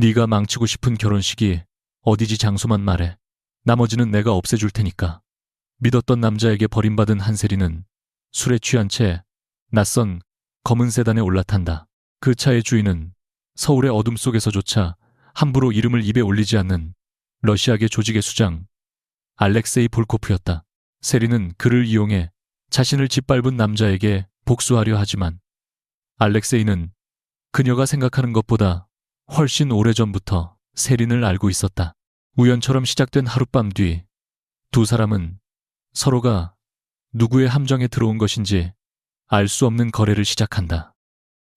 네가 망치고 싶은 결혼식이 어디지 장소만 말해. 나머지는 내가 없애줄 테니까. 믿었던 남자에게 버림받은 한세리는 술에 취한 채 낯선 검은 세단에 올라탄다. 그 차의 주인은 서울의 어둠 속에서조차 함부로 이름을 입에 올리지 않는 러시아계 조직의 수장 알렉세이 볼코프였다. 세리는 그를 이용해 자신을 짓밟은 남자에게 복수하려 하지만 알렉세이는 그녀가 생각하는 것보다 훨씬 오래전부터 세린을 알고 있었다. 우연처럼 시작된 하룻밤 뒤 두 사람은 서로가 누구의 함정에 들어온 것인지 알 수 없는 거래를 시작한다.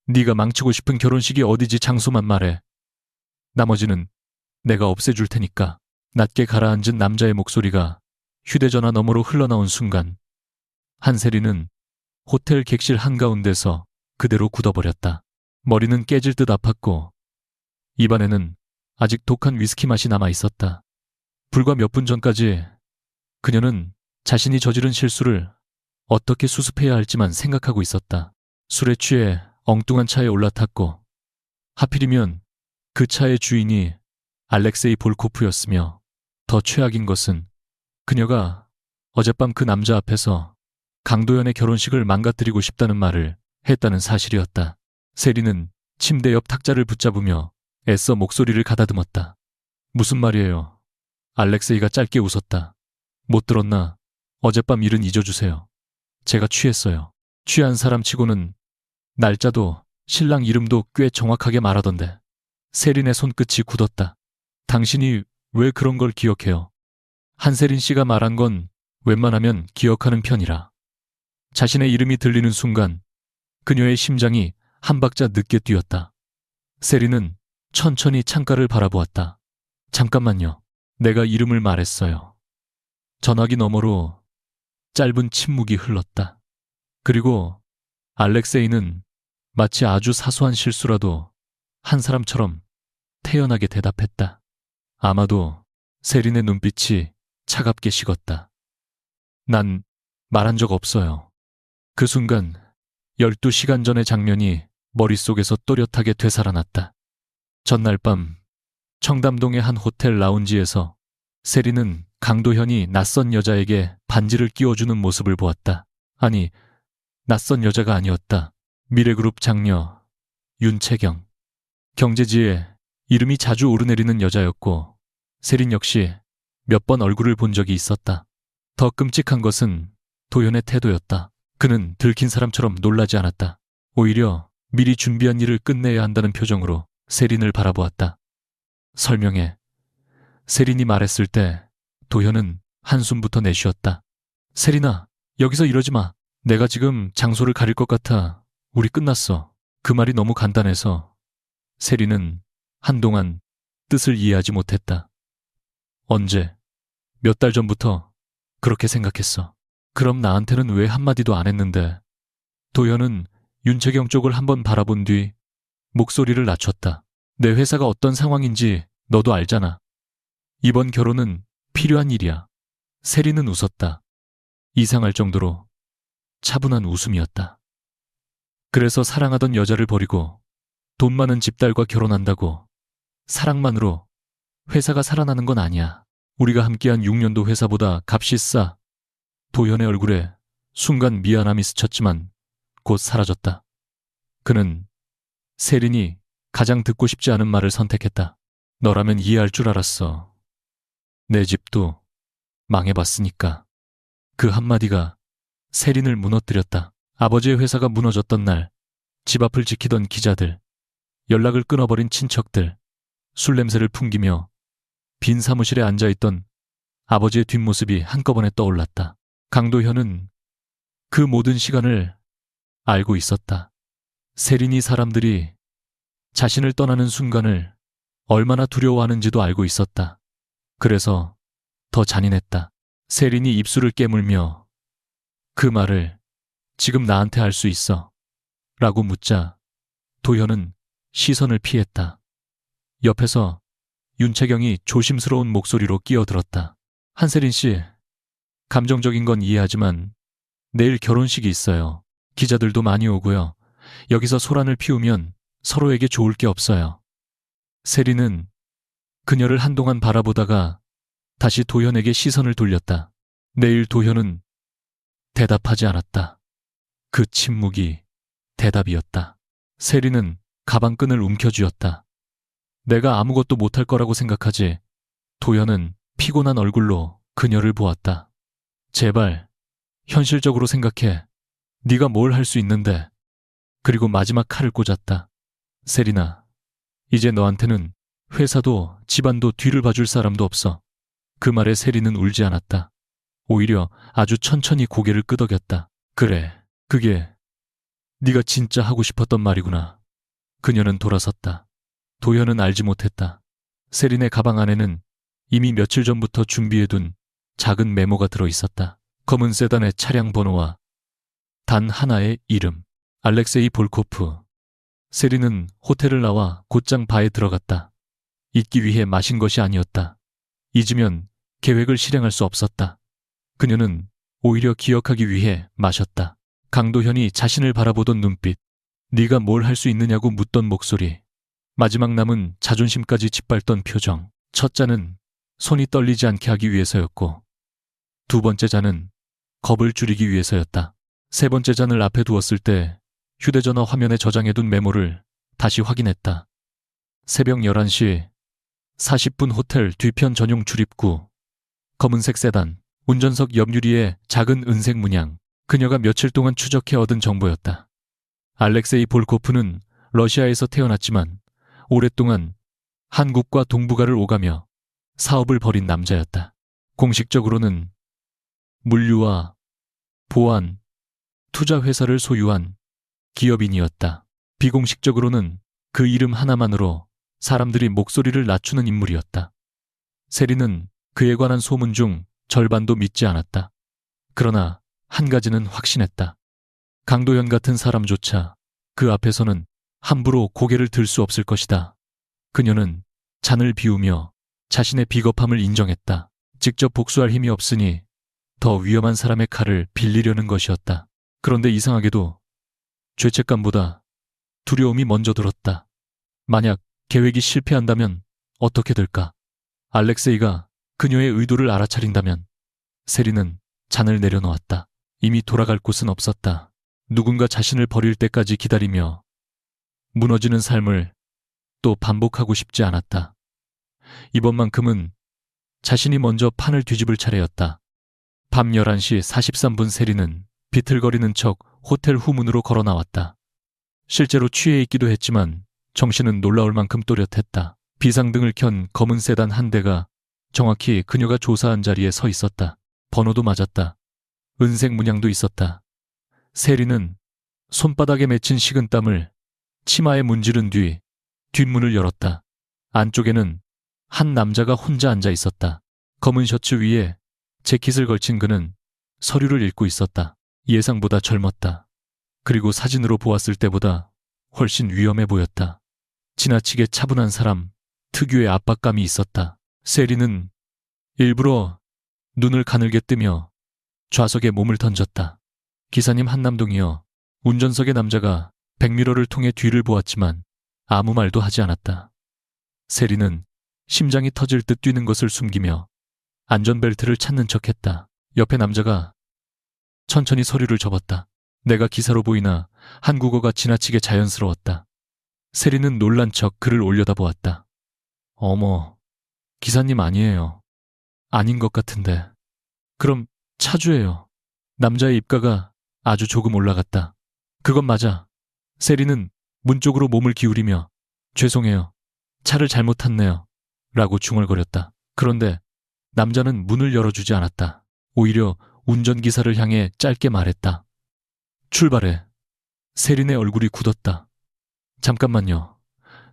네가 망치고 싶은 결혼식이 어디지 장소만 말해. 나머지는 내가 없애줄 테니까. 낮게 가라앉은 남자의 목소리가 휴대전화 너머로 흘러나온 순간 한세리는 호텔 객실 한가운데서 그대로 굳어버렸다. 머리는 깨질 듯 아팠고 입안에는 아직 독한 위스키 맛이 남아 있었다. 불과 몇 분 전까지 그녀는 자신이 저지른 실수를 어떻게 수습해야 할지만 생각하고 있었다. 술에 취해 엉뚱한 차에 올라탔고 하필이면 그 차의 주인이 알렉세이 볼코프였으며 더 최악인 것은 그녀가 어젯밤 그 남자 앞에서 강도연의 결혼식을 망가뜨리고 싶다는 말을 했다는 사실이었다. 세리는 침대 옆 탁자를 붙잡으며 애써 목소리를 가다듬었다. 무슨 말이에요? 알렉세이가 짧게 웃었다. 못 들었나? 어젯밤 일은 잊어주세요. 제가 취했어요. 취한 사람치고는 날짜도 신랑 이름도 꽤 정확하게 말하던데. 세린의 손끝이 굳었다. 당신이 왜 그런 걸 기억해요? 한세린 씨가 말한 건 웬만하면 기억하는 편이라. 자신의 이름이 들리는 순간 그녀의 심장이 한 박자 늦게 뛰었다. 세린은 천천히 창가를 바라보았다. 잠깐만요. 내가 이름을 말했어요. 전화기 너머로 짧은 침묵이 흘렀다. 그리고 알렉세이는 마치 아주 사소한 실수라도 한 사람처럼 태연하게 대답했다. 아마도 세린의 눈빛이 차갑게 식었다. 난 말한 적 없어요. 그 순간 12시간 전의 장면이 머릿속에서 또렷하게 되살아났다. 전날 밤 청담동의 한 호텔 라운지에서 세린은 강도현이 낯선 여자에게 반지를 끼워주는 모습을 보았다. 아니, 낯선 여자가 아니었다. 미래그룹 장녀 윤채경. 경제지에 이름이 자주 오르내리는 여자였고 세린 역시 몇 번 얼굴을 본 적이 있었다. 더 끔찍한 것은 도현의 태도였다. 그는 들킨 사람처럼 놀라지 않았다. 오히려 미리 준비한 일을 끝내야 한다는 표정으로 세린을 바라보았다. 설명해. 세린이 말했을 때 도현은 한숨부터 내쉬었다. 세린아, 여기서 이러지 마. 내가 지금 장소를 가릴 것 같아. 우리 끝났어. 그 말이 너무 간단해서 세린은 한동안 뜻을 이해하지 못했다. 언제? 몇 달 전부터 그렇게 생각했어. 그럼 나한테는 왜 한마디도 안 했는데? 도현은 윤채경 쪽을 한번 바라본 뒤 목소리를 낮췄다. 내 회사가 어떤 상황인지 너도 알잖아. 이번 결혼은 필요한 일이야. 세린은 웃었다. 이상할 정도로 차분한 웃음이었다. 그래서 사랑하던 여자를 버리고 돈 많은 집딸과 결혼한다고 사랑만으로 회사가 살아나는 건 아니야. 우리가 함께한 6년도 회사보다 값이 싸. 도현의 얼굴에 순간 미안함이 스쳤지만 곧 사라졌다. 그는 세린이 가장 듣고 싶지 않은 말을 선택했다. 너라면 이해할 줄 알았어. 내 집도 망해봤으니까. 그 한마디가 세린을 무너뜨렸다. 아버지의 회사가 무너졌던 날, 집 앞을 지키던 기자들, 연락을 끊어버린 친척들, 술 냄새를 풍기며 빈 사무실에 앉아있던 아버지의 뒷모습이 한꺼번에 떠올랐다. 강도현은 그 모든 시간을 알고 있었다. 세린이 사람들이 자신을 떠나는 순간을 얼마나 두려워하는지도 알고 있었다. 그래서 더 잔인했다. 세린이 입술을 깨물며 그 말을 지금 나한테 할 수 있어? 라고 묻자 도현은 시선을 피했다. 옆에서 윤채경이 조심스러운 목소리로 끼어들었다. 한세린 씨, 감정적인 건 이해하지만 내일 결혼식이 있어요. 기자들도 많이 오고요. 여기서 소란을 피우면 서로에게 좋을 게 없어요. 세리는 그녀를 한동안 바라보다가 다시 도현에게 시선을 돌렸다. 내일 도현은 대답하지 않았다. 그 침묵이 대답이었다. 세리는 가방끈을 움켜쥐었다. 내가 아무것도 못할 거라고 생각하지. 도현은 피곤한 얼굴로 그녀를 보았다. 제발 현실적으로 생각해. 네가 뭘 할 수 있는데. 그리고 마지막 칼을 꽂았다. 세리나, 이제 너한테는 회사도 집안도 뒤를 봐줄 사람도 없어. 그 말에 세리는 울지 않았다. 오히려 아주 천천히 고개를 끄덕였다. 그래, 그게 네가 진짜 하고 싶었던 말이구나. 그녀는 돌아섰다. 도현은 알지 못했다. 세린의 가방 안에는 이미 며칠 전부터 준비해둔 작은 메모가 들어있었다. 검은 세단의 차량 번호와 단 하나의 이름, 알렉세이 볼코프. 세린은 호텔을 나와 곧장 바에 들어갔다. 잊기 위해 마신 것이 아니었다. 잊으면 계획을 실행할 수 없었다. 그녀는 오히려 기억하기 위해 마셨다. 강도현이 자신을 바라보던 눈빛, 네가 뭘 할 수 있느냐고 묻던 목소리, 마지막 남은 자존심까지 짓밟던 표정. 첫 잔은 손이 떨리지 않게 하기 위해서였고, 두 번째 잔은 겁을 줄이기 위해서였다. 세 번째 잔을 앞에 두었을 때 휴대전화 화면에 저장해둔 메모를 다시 확인했다. 새벽 11시 40분 호텔 뒤편 전용 출입구, 검은색 세단, 운전석 옆 유리에 작은 은색 문양. 그녀가 며칠 동안 추적해 얻은 정보였다. 알렉세이 볼코프는 러시아에서 태어났지만 오랫동안 한국과 동북아를 오가며 사업을 벌인 남자였다. 공식적으로는 물류와 보안, 투자 회사를 소유한 기업인이었다. 비공식적으로는 그 이름 하나만으로 사람들이 목소리를 낮추는 인물이었다. 세리는 그에 관한 소문 중 절반도 믿지 않았다. 그러나 한 가지는 확신했다. 강도현 같은 사람조차 그 앞에서는 함부로 고개를 들 수 없을 것이다. 그녀는 잔을 비우며 자신의 비겁함을 인정했다. 직접 복수할 힘이 없으니 더 위험한 사람의 칼을 빌리려는 것이었다. 그런데 이상하게도 죄책감보다 두려움이 먼저 들었다. 만약 계획이 실패한다면 어떻게 될까? 알렉세이가 그녀의 의도를 알아차린다면. 세리는 잔을 내려놓았다. 이미 돌아갈 곳은 없었다. 누군가 자신을 버릴 때까지 기다리며 무너지는 삶을 또 반복하고 싶지 않았다. 이번만큼은 자신이 먼저 판을 뒤집을 차례였다. 밤 11시 43분 세리는 비틀거리는 척 호텔 후문으로 걸어 나왔다. 실제로 취해 있기도 했지만 정신은 놀라울 만큼 또렷했다. 비상등을 켠 검은 세단 한 대가 정확히 그녀가 조사한 자리에 서 있었다. 번호도 맞았다. 은색 문양도 있었다. 세리는 손바닥에 맺힌 식은땀을 치마에 문지른 뒤 뒷문을 열었다. 안쪽에는 한 남자가 혼자 앉아 있었다. 검은 셔츠 위에 재킷을 걸친 그는 서류를 읽고 있었다. 예상보다 젊었다. 그리고 사진으로 보았을 때보다 훨씬 위험해 보였다. 지나치게 차분한 사람, 특유의 압박감이 있었다. 세리는 일부러 눈을 가늘게 뜨며 좌석에 몸을 던졌다. 기사님 한남동이여. 운전석의 남자가 백미러를 통해 뒤를 보았지만 아무 말도 하지 않았다. 세리는 심장이 터질 듯 뛰는 것을 숨기며 안전벨트를 찾는 척했다. 옆에 남자가 천천히 서류를 접었다. 내가 기사로 보이나 한국어가 지나치게 자연스러웠다. 세리는 놀란 척 글을 올려다보았다. 어머, 기사님 아니에요. 아닌 것 같은데. 그럼 차주예요. 남자의 입가가 아주 조금 올라갔다. 그건 맞아. 세리는 문 쪽으로 몸을 기울이며 죄송해요. 차를 잘못 탔네요. 라고 중얼거렸다. 그런데 남자는 문을 열어주지 않았다. 오히려 운전기사를 향해 짧게 말했다. 출발해. 세린의 얼굴이 굳었다. 잠깐만요.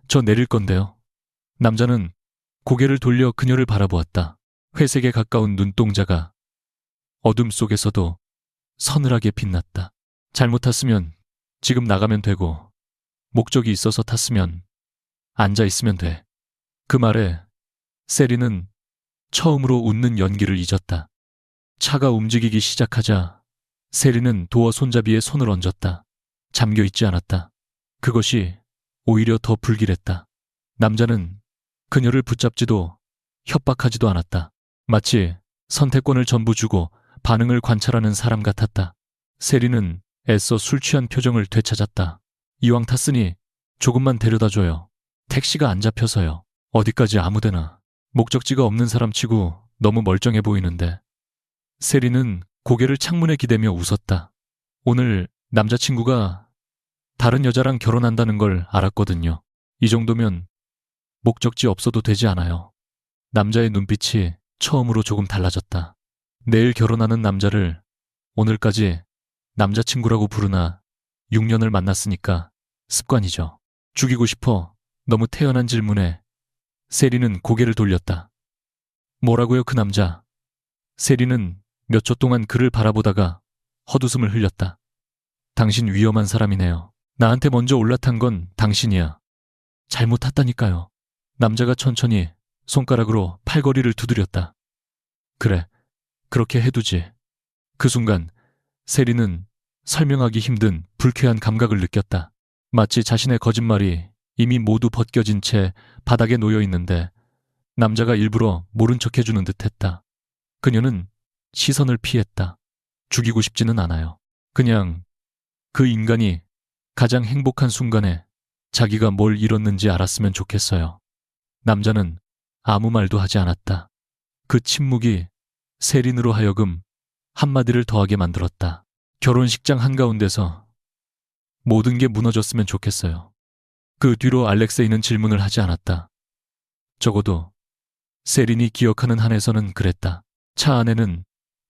저 내릴 건데요. 남자는 고개를 돌려 그녀를 바라보았다. 회색에 가까운 눈동자가 어둠 속에서도 서늘하게 빛났다. 잘못 탔으면 지금 나가면 되고, 목적이 있어서 탔으면 앉아 있으면 돼. 그 말에 세리는 처음으로 웃는 연기를 잊었다. 차가 움직이기 시작하자 세리는 도어 손잡이에 손을 얹었다. 잠겨 있지 않았다. 그것이 오히려 더 불길했다. 남자는 그녀를 붙잡지도 협박하지도 않았다. 마치 선택권을 전부 주고 반응을 관찰하는 사람 같았다. 세리는 애써 술 취한 표정을 되찾았다. 이왕 탔으니 조금만 데려다줘요. 택시가 안 잡혀서요. 어디까지 아무데나. 목적지가 없는 사람치고 너무 멀쩡해 보이는데. 세리는 고개를 창문에 기대며 웃었다. 오늘 남자친구가 다른 여자랑 결혼한다는 걸 알았거든요. 이 정도면 목적지 없어도 되지 않아요. 남자의 눈빛이 처음으로 조금 달라졌다. 내일 결혼하는 남자를 오늘까지 남자친구라고 부르나 6년을 만났으니까 습관이죠. 죽이고 싶어. 너무 태연한 질문에 세리는 고개를 돌렸다. 뭐라고요, 그 남자? 세리는 몇 초 동안 그를 바라보다가 헛웃음을 흘렸다. 당신 위험한 사람이네요. 나한테 먼저 올라탄 건 당신이야. 잘못 탔다니까요. 남자가 천천히 손가락으로 팔걸이를 두드렸다. 그래, 그렇게 해두지. 그 순간 세리는 설명하기 힘든 불쾌한 감각을 느꼈다. 마치 자신의 거짓말이 이미 모두 벗겨진 채 바닥에 놓여 있는데 남자가 일부러 모른 척 해주는 듯했다. 그녀는 시선을 피했다. 죽이고 싶지는 않아요. 그냥 그 인간이 가장 행복한 순간에 자기가 뭘 잃었는지 알았으면 좋겠어요. 남자는 아무 말도 하지 않았다. 그 침묵이 세린으로 하여금 한마디를 더하게 만들었다. 결혼식장 한가운데서 모든 게 무너졌으면 좋겠어요. 그 뒤로 알렉세이는 질문을 하지 않았다. 적어도 세린이 기억하는 한에서는 그랬다. 차 안에는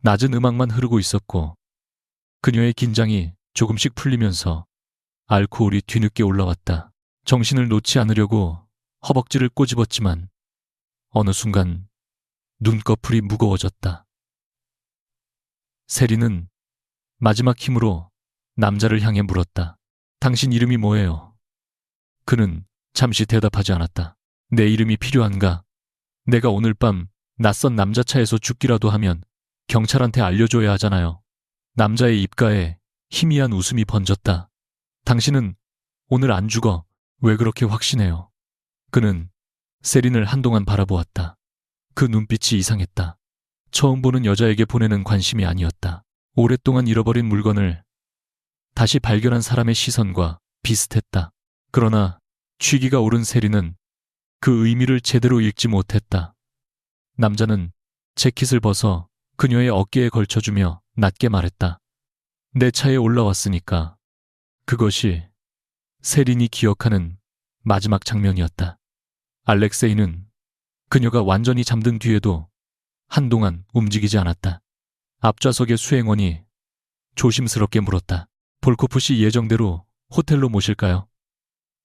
낮은 음악만 흐르고 있었고 그녀의 긴장이 조금씩 풀리면서 알코올이 뒤늦게 올라왔다. 정신을 놓지 않으려고 허벅지를 꼬집었지만 어느 순간 눈꺼풀이 무거워졌다. 세리는 마지막 힘으로 남자를 향해 물었다. 당신 이름이 뭐예요? 그는 잠시 대답하지 않았다. 내 이름이 필요한가? 내가 오늘 밤 낯선 남자 차에서 죽기라도 하면 경찰한테 알려줘야 하잖아요. 남자의 입가에 희미한 웃음이 번졌다. 당신은 오늘 안 죽어. 왜 그렇게 확신해요? 그는 세린을 한동안 바라보았다. 그 눈빛이 이상했다. 처음 보는 여자에게 보내는 관심이 아니었다. 오랫동안 잃어버린 물건을 다시 발견한 사람의 시선과 비슷했다. 그러나 취기가 오른 세린은 그 의미를 제대로 읽지 못했다. 남자는 재킷을 벗어 그녀의 어깨에 걸쳐주며 낮게 말했다. 내 차에 올라왔으니까. 그것이 세린이 기억하는 마지막 장면이었다. 알렉세이는 그녀가 완전히 잠든 뒤에도 한동안 움직이지 않았다. 앞좌석의 수행원이 조심스럽게 물었다. 볼코프 씨 예정대로 호텔로 모실까요?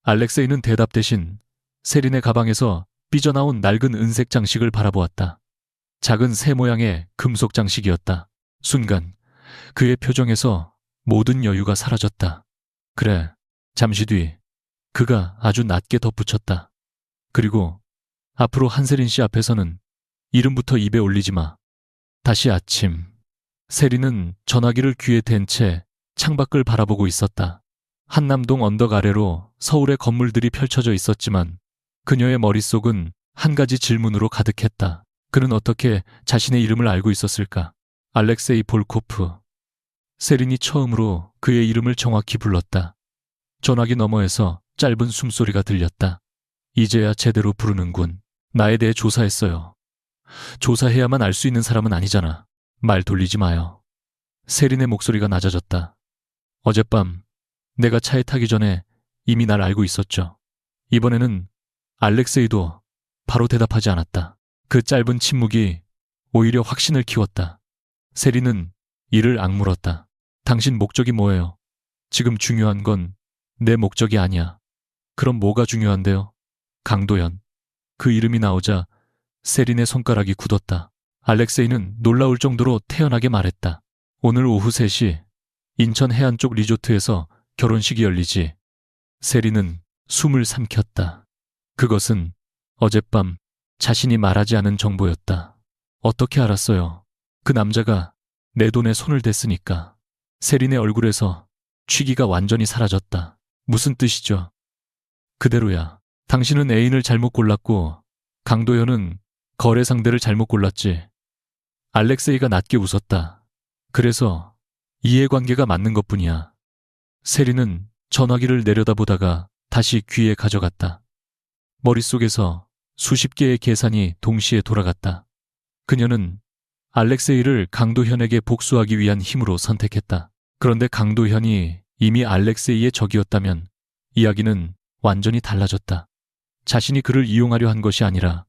알렉세이는 대답 대신 세린의 가방에서 삐져나온 낡은 은색 장식을 바라보았다. 작은 새 모양의 금속 장식이었다. 순간 그의 표정에서 모든 여유가 사라졌다. 그래, 잠시 뒤 그가 아주 낮게 덧붙였다. 그리고 앞으로 한세린 씨 앞에서는 이름부터 입에 올리지 마. 다시 아침. 세린은 전화기를 귀에 댄 채 창밖을 바라보고 있었다. 한남동 언덕 아래로 서울의 건물들이 펼쳐져 있었지만 그녀의 머릿속은 한 가지 질문으로 가득했다. 그는 어떻게 자신의 이름을 알고 있었을까? 알렉세이 볼코프. 세린이 처음으로 그의 이름을 정확히 불렀다. 전화기 너머에서 짧은 숨소리가 들렸다. 이제야 제대로 부르는군. 나에 대해 조사했어요. 조사해야만 알 수 있는 사람은 아니잖아. 말 돌리지 마요. 세린의 목소리가 낮아졌다. 어젯밤 내가 차에 타기 전에 이미 날 알고 있었죠. 이번에는 알렉세이도 바로 대답하지 않았다. 그 짧은 침묵이 오히려 확신을 키웠다. 세린은 이를 악물었다. 당신 목적이 뭐예요? 지금 중요한 건 내 목적이 아니야. 그럼 뭐가 중요한데요? 강도연. 그 이름이 나오자 세린의 손가락이 굳었다. 알렉세이는 놀라울 정도로 태연하게 말했다. 오늘 오후 3시 인천 해안 쪽 리조트에서 결혼식이 열리지. 세린은 숨을 삼켰다. 그것은 어젯밤 자신이 말하지 않은 정보였다. 어떻게 알았어요? 그 남자가 내 돈에 손을 댔으니까. 세린의 얼굴에서 취기가 완전히 사라졌다. 무슨 뜻이죠? 그대로야. 당신은 애인을 잘못 골랐고 강도현은 거래 상대를 잘못 골랐지. 알렉세이가 낮게 웃었다. 그래서 이해관계가 맞는 것뿐이야. 세리는 전화기를 내려다보다가 다시 귀에 가져갔다. 머릿속에서 수십 개의 계산이 동시에 돌아갔다. 그녀는 알렉세이를 강도현에게 복수하기 위한 힘으로 선택했다. 그런데 강도현이 이미 알렉세이의 적이었다면 이야기는 완전히 달라졌다. 자신이 그를 이용하려 한 것이 아니라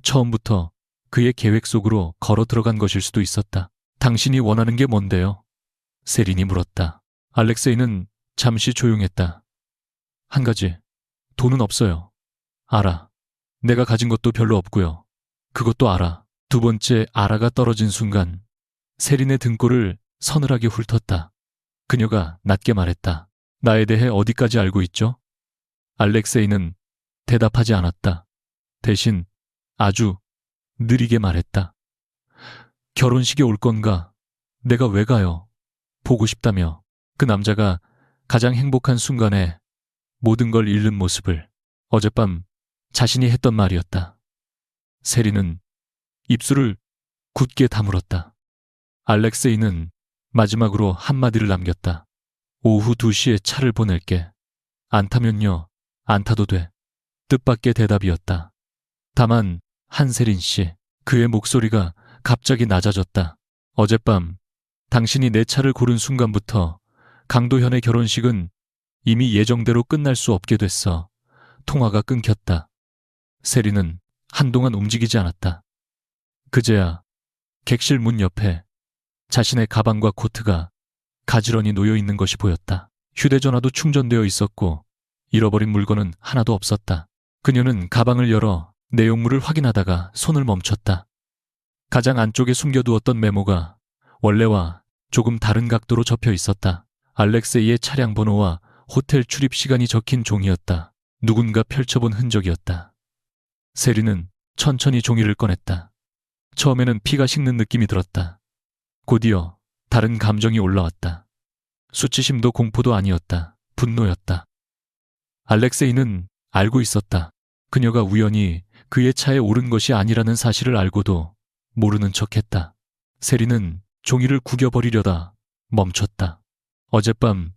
처음부터 그의 계획 속으로 걸어 들어간 것일 수도 있었다. 당신이 원하는 게 뭔데요? 세린이 물었다. 알렉세이는 잠시 조용했다. 한 가지, 돈은 없어요. 알아. 내가 가진 것도 별로 없고요. 그것도 알아. 두 번째 알아가 떨어진 순간 세린의 등골을 서늘하게 훑었다. 그녀가 낮게 말했다. 나에 대해 어디까지 알고 있죠? 알렉세이는 대답하지 않았다. 대신 아주 느리게 말했다. 결혼식에 올 건가? 내가 왜 가요? 보고 싶다며. 그 남자가 가장 행복한 순간에 모든 걸 잃는 모습을 어젯밤 자신이 했던 말이었다. 세리는 입술을 굳게 다물었다. 알렉세이는 마지막으로 한마디를 남겼다. 오후 2시에 차를 보낼게. 안 타면요, 안 타도 돼. 뜻밖의 대답이었다. 다만 한세린 씨, 그의 목소리가 갑자기 낮아졌다. 어젯밤 당신이 내 차를 고른 순간부터 강도현의 결혼식은 이미 예정대로 끝날 수 없게 됐어. 통화가 끊겼다. 세리는 한동안 움직이지 않았다. 그제야 객실 문 옆에 자신의 가방과 코트가 가지런히 놓여 있는 것이 보였다. 휴대전화도 충전되어 있었고 잃어버린 물건은 하나도 없었다. 그녀는 가방을 열어 내용물을 확인하다가 손을 멈췄다. 가장 안쪽에 숨겨두었던 메모가 원래와 조금 다른 각도로 접혀 있었다. 알렉세이의 차량 번호와 호텔 출입 시간이 적힌 종이였다. 누군가 펼쳐본 흔적이었다. 세리는 천천히 종이를 꺼냈다. 처음에는 피가 식는 느낌이 들었다. 곧이어 다른 감정이 올라왔다. 수치심도 공포도 아니었다. 분노였다. 알렉세이는 알고 있었다. 그녀가 우연히 그의 차에 오른 것이 아니라는 사실을 알고도 모르는 척했다. 세리는 종이를 구겨버리려다 멈췄다. 어젯밤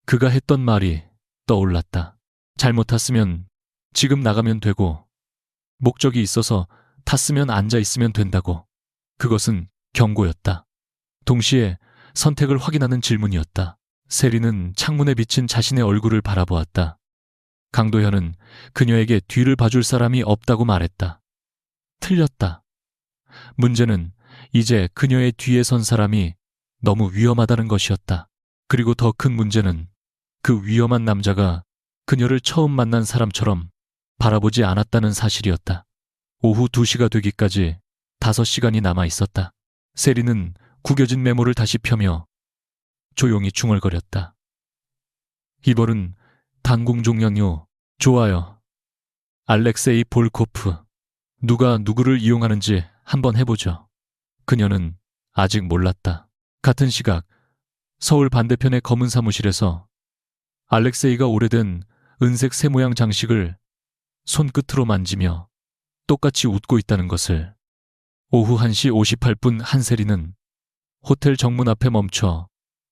그가 했던 말이 떠올랐다. 잘못 탔으면 지금 나가면 되고 목적이 있어서 탔으면 앉아 있으면 된다고. 그것은 경고였다. 동시에 선택을 확인하는 질문이었다. 세리는 창문에 비친 자신의 얼굴을 바라보았다. 강도현은 그녀에게 뒤를 봐줄 사람이 없다고 말했다. 틀렸다. 문제는 이제 그녀의 뒤에 선 사람이 너무 위험하다는 것이었다. 그리고 더 큰 문제는 그 위험한 남자가 그녀를 처음 만난 사람처럼 바라보지 않았다는 사실이었다. 오후 2시가 되기까지 5시간이 남아 있었다. 세리는 구겨진 메모를 다시 펴며 조용히 중얼거렸다. 이벌은 당공 종량요. 좋아요. 알렉세이 볼코프. 누가 누구를 이용하는지 한번 해보죠. 그녀는 아직 몰랐다. 같은 시각 서울 반대편의 검은 사무실에서 알렉세이가 오래된 은색 새 모양 장식을 손끝으로 만지며 똑같이 웃고 있다는 것을. 오후 1시 58분 한세리는 호텔 정문 앞에 멈춰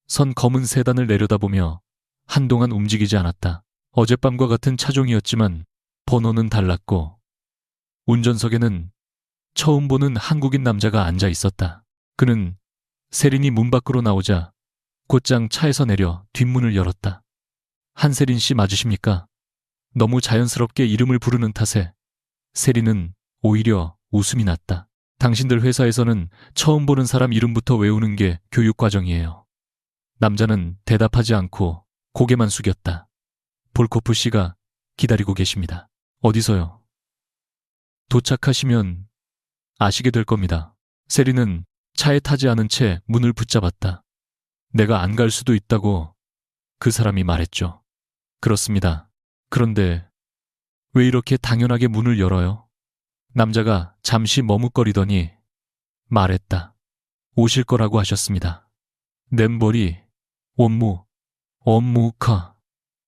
선 검은 세단을 내려다보며 한동안 움직이지 않았다. 어젯밤과 같은 차종이었지만 번호는 달랐고 운전석에는 처음 보는 한국인 남자가 앉아 있었다. 그는 세린이 문 밖으로 나오자 곧장 차에서 내려 뒷문을 열었다. 한세린 씨 맞으십니까? 너무 자연스럽게 이름을 부르는 탓에 세린은 오히려 웃음이 났다. 당신들 회사에서는 처음 보는 사람 이름부터 외우는 게 교육과정이에요. 남자는 대답하지 않고 고개만 숙였다. 볼코프 씨가 기다리고 계십니다. 어디서요? 도착하시면 아시게 될 겁니다. 세린은 차에 타지 않은 채 문을 붙잡았다. 내가 안 갈 수도 있다고 그 사람이 말했죠. 그렇습니다. 그런데 왜 이렇게 당연하게 문을 열어요? 남자가 잠시 머뭇거리더니 말했다. 오실 거라고 하셨습니다. nem버리, 업무카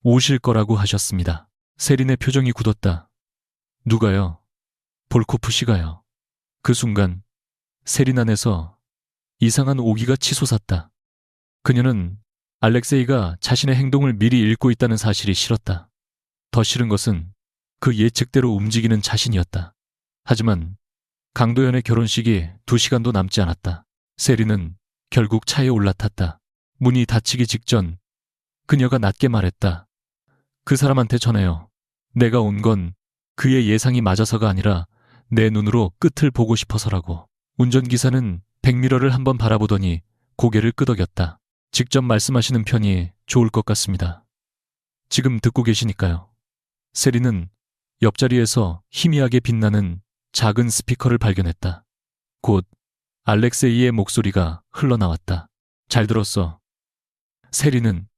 오실 거라고 하셨습니다. 세린의 표정이 굳었다. 누가요? 볼코프 씨가요. 그 순간 세린 안에서 이상한 오기가 치솟았다. 그녀는 알렉세이가 자신의 행동을 미리 읽고 있다는 사실이 싫었다. 더 싫은 것은 그 예측대로 움직이는 자신이었다. 하지만 강도현의 결혼식이 2시간도 남지 않았다. 세린은 결국 차에 올라탔다. 문이 닫히기 직전 그녀가 낮게 말했다. 그 사람한테 전해요. 내가 온 건 그의 예상이 맞아서가 아니라 내 눈으로 끝을 보고 싶어서라고. 운전기사는 백미러를 한번 바라보더니 고개를 끄덕였다. 직접 말씀하시는 편이 좋을 것 같습니다. 지금 듣고 계시니까요. 세린은 옆자리에서 희미하게 빛나는 작은 스피커를 발견했다. 곧 알렉세이의 목소리가 흘러나왔다. 잘 들었어. 세린은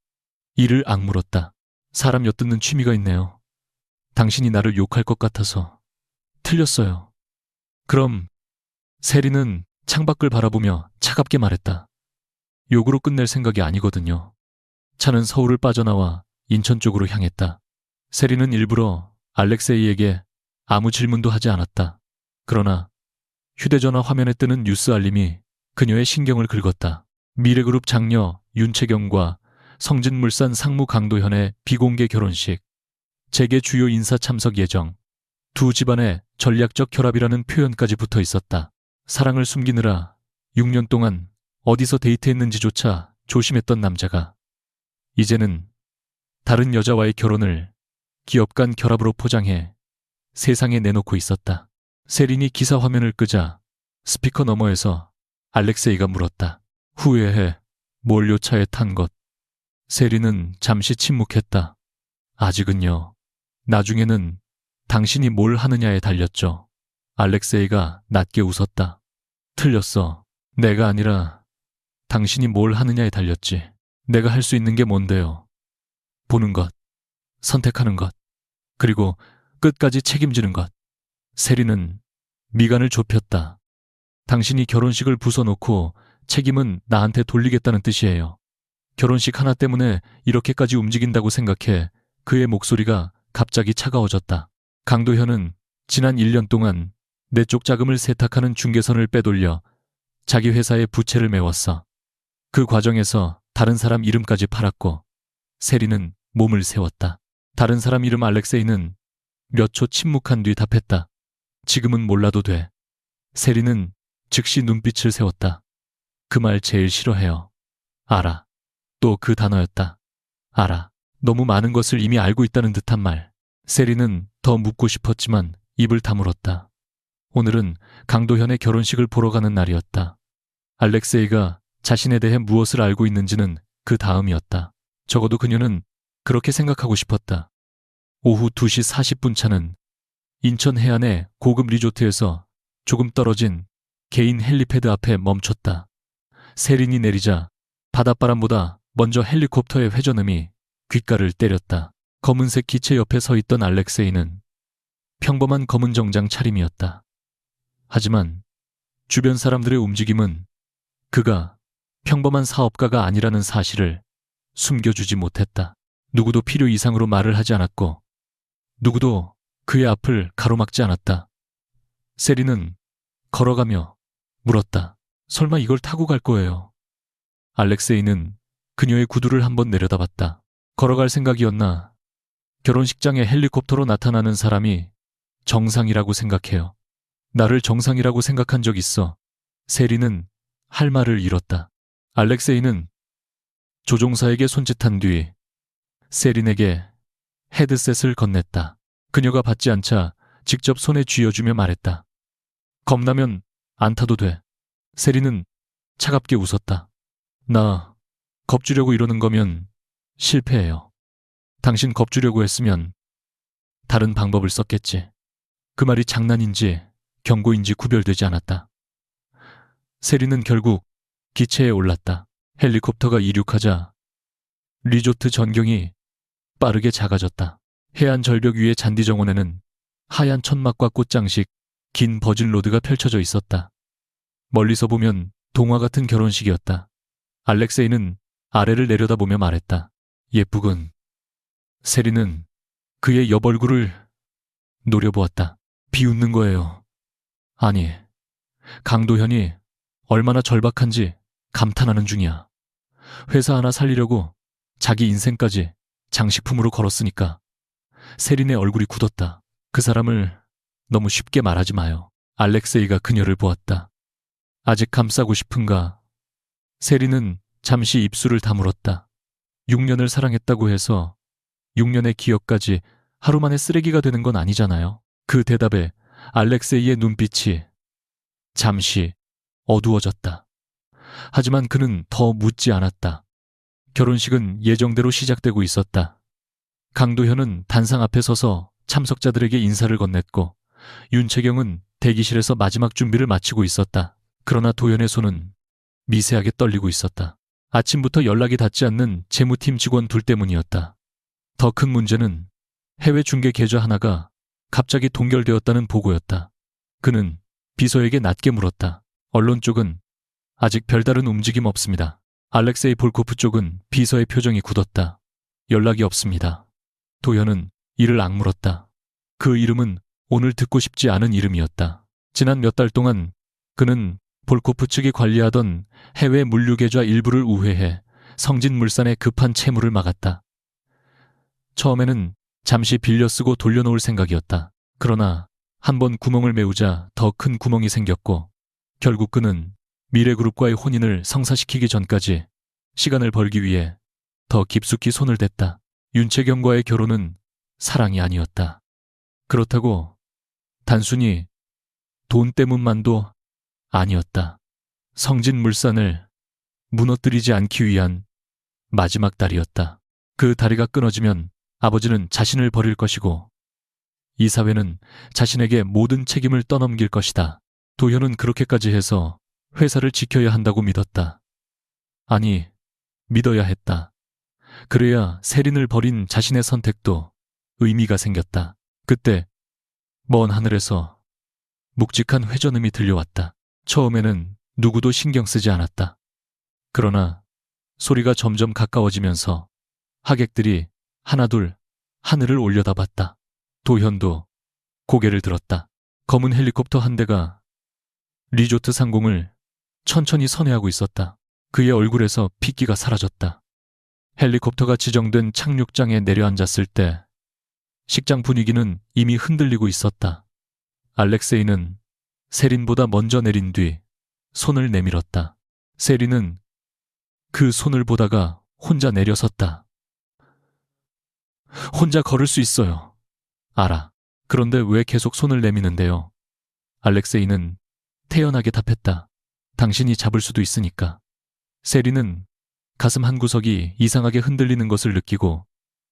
이를 악물었다. 사람 엿듣는 취미가 있네요. 당신이 나를 욕할 것 같아서. 틀렸어요. 그럼 세린은 창밖을 바라보며 차갑게 말했다. 욕으로 끝낼 생각이 아니거든요. 차는 서울을 빠져나와 인천 쪽으로 향했다. 세린은 일부러 알렉세이에게 아무 질문도 하지 않았다. 그러나 휴대전화 화면에 뜨는 뉴스 알림이 그녀의 신경을 긁었다. 미래그룹 장녀 윤채경과 성진물산 상무 강도현의 비공개 결혼식. 재계 주요 인사 참석 예정. 두 집안의 전략적 결합이라는 표현까지 붙어 있었다. 사랑을 숨기느라 6년 동안 어디서 데이트했는지조차 조심했던 남자가 이제는 다른 여자와의 결혼을 기업 간 결합으로 포장해 세상에 내놓고 있었다. 세린이 기사 화면을 끄자 스피커 너머에서 알렉세이가 물었다. 후회해. 뭘 요 차에 탄 것. 세린은 잠시 침묵했다. 아직은요. 나중에는 당신이 뭘 하느냐에 달렸죠. 알렉세이가 낮게 웃었다. 틀렸어. 내가 아니라 당신이 뭘 하느냐에 달렸지. 내가 할 수 있는 게 뭔데요. 보는 것, 선택하는 것, 그리고 끝까지 책임지는 것. 세린은 미간을 좁혔다. 당신이 결혼식을 부숴놓고 책임은 나한테 돌리겠다는 뜻이에요. 결혼식 하나 때문에 이렇게까지 움직인다고 생각해 그의 목소리가 갑자기 차가워졌다. 강도현은 지난 1년 동안 내 쪽 자금을 세탁하는 중개선을 빼돌려 자기 회사에 부채를 메웠어. 그 과정에서 다른 사람 이름까지 팔았고 세린은 몸을 세웠다. 다른 사람 이름 알렉세이는 몇 초 침묵한 뒤 답했다. 지금은 몰라도 돼. 세린은 즉시 눈빛을 세웠다. 그 말 제일 싫어해요. 알아. 또 그 단어였다. 알아. 너무 많은 것을 이미 알고 있다는 듯한 말. 세린은 더 묻고 싶었지만 입을 다물었다. 오늘은 강도현의 결혼식을 보러 가는 날이었다. 알렉세이가 자신에 대해 무엇을 알고 있는지는 그 다음이었다. 적어도 그녀는 그렇게 생각하고 싶었다. 오후 2시 40분 차는 인천 해안의 고급 리조트에서 조금 떨어진 개인 헬리패드 앞에 멈췄다. 세린이 내리자 바닷바람보다 먼저 헬리콥터의 회전음이 귓가를 때렸다. 검은색 기체 옆에 서 있던 알렉세이는 평범한 검은 정장 차림이었다. 하지만 주변 사람들의 움직임은 그가 평범한 사업가가 아니라는 사실을 숨겨주지 못했다. 누구도 필요 이상으로 말을 하지 않았고 누구도 그의 앞을 가로막지 않았다. 세린은 걸어가며 물었다. 설마 이걸 타고 갈 거예요? 알렉세이는 그녀의 구두를 한번 내려다봤다. 걸어갈 생각이었나? 결혼식장에 헬리콥터로 나타나는 사람이 정상이라고 생각해요. 나를 정상이라고 생각한 적 있어. 세린은 할 말을 잃었다. 알렉세이는 조종사에게 손짓한 뒤 세린에게 헤드셋을 건넸다. 그녀가 받지 않자 직접 손에 쥐어주며 말했다. 겁나면 안 타도 돼. 세린은 차갑게 웃었다. 나 겁주려고 이러는 거면 실패해요. 당신 겁주려고 했으면 다른 방법을 썼겠지. 그 말이 장난인지 경고인지 구별되지 않았다. 세린은 결국 기체에 올랐다. 헬리콥터가 이륙하자 리조트 전경이 빠르게 작아졌다. 해안 절벽 위의 잔디 정원에는 하얀 천막과 꽃장식, 긴 버진로드가 펼쳐져 있었다. 멀리서 보면 동화 같은 결혼식이었다. 알렉세이는 아래를 내려다보며 말했다. 예쁘군. 세린은 그의 옆 얼굴을 노려보았다. 비웃는 거예요. 아니, 강도현이 얼마나 절박한지 감탄하는 중이야. 회사 하나 살리려고 자기 인생까지 장식품으로 걸었으니까. 세린의 얼굴이 굳었다. 그 사람을 너무 쉽게 말하지 마요. 알렉세이가 그녀를 보았다. 아직 감싸고 싶은가? 세린은 잠시 입술을 다물었다. 6년을 사랑했다고 해서 6년의 기억까지 하루 만에 쓰레기가 되는 건 아니잖아요. 그 대답에 알렉세이의 눈빛이 잠시 어두워졌다. 하지만 그는 더 묻지 않았다. 결혼식은 예정대로 시작되고 있었다. 강도현은 단상 앞에 서서 참석자들에게 인사를 건넸고 윤채경은 대기실에서 마지막 준비를 마치고 있었다. 그러나 도현의 손은 미세하게 떨리고 있었다. 아침부터 연락이 닿지 않는 재무팀 직원 둘 때문이었다. 더 큰 문제는 해외 중개 계좌 하나가 갑자기 동결되었다는 보고였다. 그는 비서에게 낮게 물었다. 언론 쪽은 아직 별다른 움직임 없습니다. 알렉세이 볼코프 쪽은 비서의 표정이 굳었다. 연락이 없습니다. 도현은 이를 악물었다. 그 이름은 오늘 듣고 싶지 않은 이름이었다. 지난 몇 달 동안 그는 볼코프 측이 관리하던 해외 물류 계좌 일부를 우회해 성진물산의 급한 채무를 막았다. 처음에는 잠시 빌려 쓰고 돌려놓을 생각이었다. 그러나 한번 구멍을 메우자 더 큰 구멍이 생겼고 결국 그는 미래그룹과의 혼인을 성사시키기 전까지 시간을 벌기 위해 더 깊숙이 손을 댔다. 윤채경과의 결혼은 사랑이 아니었다. 그렇다고 단순히 돈 때문만도 아니었다. 성진물산을 무너뜨리지 않기 위한 마지막 다리였다. 그 다리가 끊어지면 아버지는 자신을 버릴 것이고 이 사회는 자신에게 모든 책임을 떠넘길 것이다. 도현은 그렇게까지 해서 회사를 지켜야 한다고 믿었다. 아니, 믿어야 했다. 그래야 세린을 버린 자신의 선택도 의미가 생겼다. 그때 먼 하늘에서 묵직한 회전음이 들려왔다. 처음에는 누구도 신경 쓰지 않았다. 그러나 소리가 점점 가까워지면서 하객들이 하나둘 하늘을 올려다봤다. 도현도 고개를 들었다. 검은 헬리콥터 한 대가 리조트 상공을 천천히 선회하고 있었다. 그의 얼굴에서 핏기가 사라졌다. 헬리콥터가 지정된 착륙장에 내려앉았을 때 식장 분위기는 이미 흔들리고 있었다. 알렉세이는 세린보다 먼저 내린 뒤 손을 내밀었다. 세린은 그 손을 보다가 혼자 내려섰다. 혼자 걸을 수 있어요. 알아. 그런데 왜 계속 손을 내미는데요? 알렉세이는 태연하게 답했다. 당신이 잡을 수도 있으니까. 세린은 가슴 한구석이 이상하게 흔들리는 것을 느끼고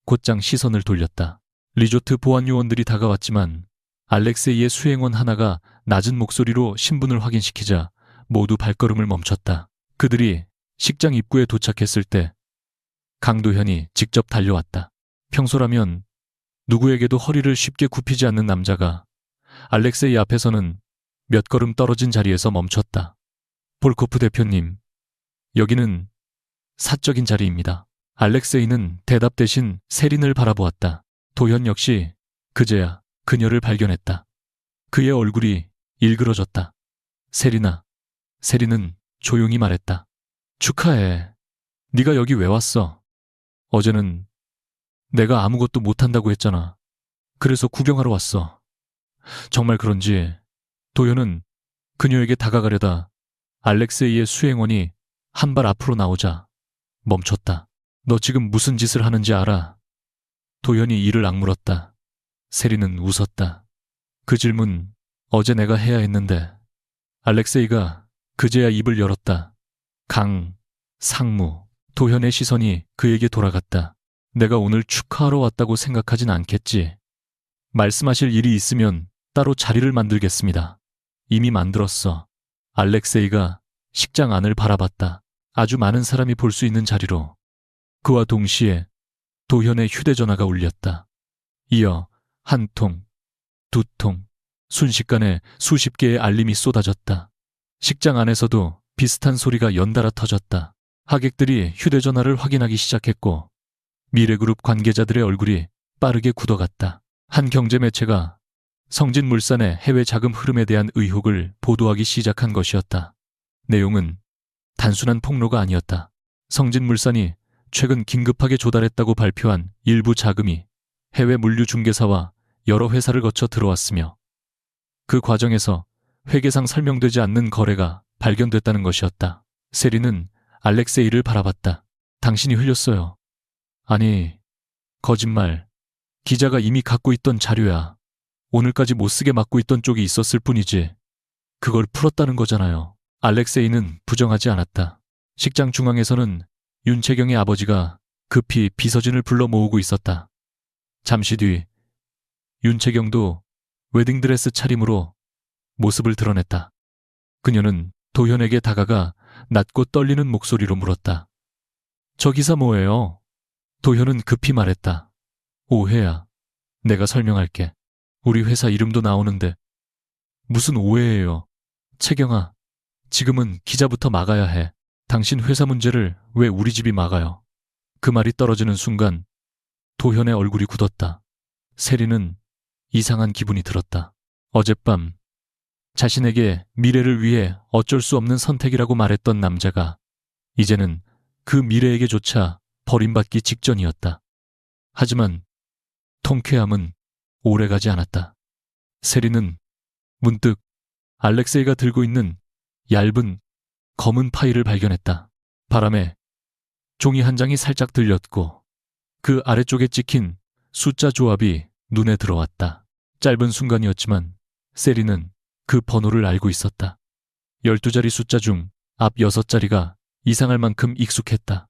곧장 시선을 돌렸다. 리조트 보안 요원들이 다가왔지만 알렉세이의 수행원 하나가 낮은 목소리로 신분을 확인시키자 모두 발걸음을 멈췄다. 그들이 식장 입구에 도착했을 때 강도현이 직접 달려왔다. 평소라면 누구에게도 허리를 쉽게 굽히지 않는 남자가 알렉세이 앞에서는 몇 걸음 떨어진 자리에서 멈췄다. 볼코프 대표님, 여기는 사적인 자리입니다. 알렉세이는 대답 대신 세린을 바라보았다. 도현 역시 그제야 그녀를 발견했다. 그의 얼굴이 일그러졌다. 세린아. 세린은 조용히 말했다. 축하해. 네가 여기 왜 왔어? 어제는 내가 아무것도 못한다고 했잖아. 그래서 구경하러 왔어. 정말 그런지 도현은 그녀에게 다가가려다 알렉세이의 수행원이 한 발 앞으로 나오자 멈췄다. 너 지금 무슨 짓을 하는지 알아? 도현이 이를 악물었다. 세린은 웃었다. 그 질문 어제 내가 해야 했는데. 알렉세이가 그제야 입을 열었다. 상무. 도현의 시선이 그에게 돌아갔다. 내가 오늘 축하하러 왔다고 생각하진 않겠지. 말씀하실 일이 있으면 따로 자리를 만들겠습니다. 이미 만들었어. 알렉세이가 식장 안을 바라봤다. 아주 많은 사람이 볼 수 있는 자리로. 그와 동시에 도현의 휴대전화가 울렸다. 이어 한 통, 두 통, 순식간에 수십 개의 알림이 쏟아졌다. 식장 안에서도 비슷한 소리가 연달아 터졌다. 하객들이 휴대전화를 확인하기 시작했고 미래그룹 관계자들의 얼굴이 빠르게 굳어갔다. 한 경제매체가 성진물산의 해외 자금 흐름에 대한 의혹을 보도하기 시작한 것이었다. 내용은 단순한 폭로가 아니었다. 성진물산이 최근 긴급하게 조달했다고 발표한 일부 자금이 해외 물류 중개사와 여러 회사를 거쳐 들어왔으며 그 과정에서 회계상 설명되지 않는 거래가 발견됐다는 것이었다. 세리는 알렉세이를 바라봤다. 당신이 흘렸어요. 아니, 거짓말. 기자가 이미 갖고 있던 자료야. 오늘까지 못 쓰게 막고 있던 쪽이 있었을 뿐이지. 그걸 풀었다는 거잖아요. 알렉세이는 부정하지 않았다. 식장 중앙에서는 윤채경의 아버지가 급히 비서진을 불러 모으고 있었다. 잠시 뒤 윤채경도 웨딩드레스 차림으로 모습을 드러냈다. 그녀는 도현에게 다가가 낮고 떨리는 목소리로 물었다. 저 기사 뭐예요? 도현은 급히 말했다. 오해야. 내가 설명할게. 우리 회사 이름도 나오는데. 무슨 오해예요? 채경아, 지금은 기자부터 막아야 해. 당신 회사 문제를 왜 우리 집이 막아요? 그 말이 떨어지는 순간 도현의 얼굴이 굳었다. 세리는 이상한 기분이 들었다. 어젯밤 자신에게 미래를 위해 어쩔 수 없는 선택이라고 말했던 남자가 이제는 그 미래에게조차 버림받기 직전이었다. 하지만 통쾌함은 오래가지 않았다. 세리는 문득 알렉세이가 들고 있는 얇은 검은 파일을 발견했다. 바람에 종이 한 장이 살짝 들렸고 그 아래쪽에 찍힌 숫자 조합이 눈에 들어왔다. 짧은 순간이었지만 세리는 그 번호를 알고 있었다. 12자리 숫자 중 앞 6자리가 이상할 만큼 익숙했다.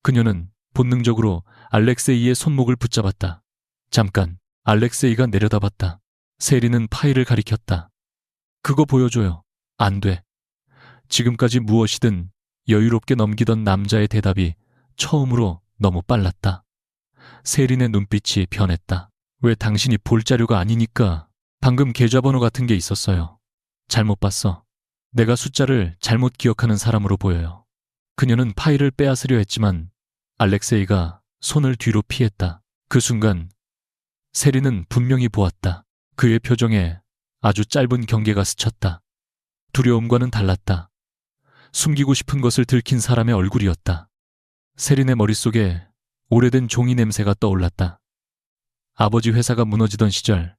그녀는 본능적으로 알렉세이의 손목을 붙잡았다. 잠깐 알렉세이가 내려다봤다. 세리는 파일을 가리켰다. 그거 보여줘요. 안 돼. 지금까지 무엇이든 여유롭게 넘기던 남자의 대답이 처음으로 너무 빨랐다. 세린의 눈빛이 변했다. 왜 당신이 볼 자료가 아니니까. 방금 계좌번호 같은 게 있었어요. 잘못 봤어. 내가 숫자를 잘못 기억하는 사람으로 보여요. 그녀는 파일을 빼앗으려 했지만 알렉세이가 손을 뒤로 피했다. 그 순간 세리는 분명히 보았다. 그의 표정에 아주 짧은 경계가 스쳤다. 두려움과는 달랐다. 숨기고 싶은 것을 들킨 사람의 얼굴이었다. 세린의 머릿속에 오래된 종이 냄새가 떠올랐다. 아버지 회사가 무너지던 시절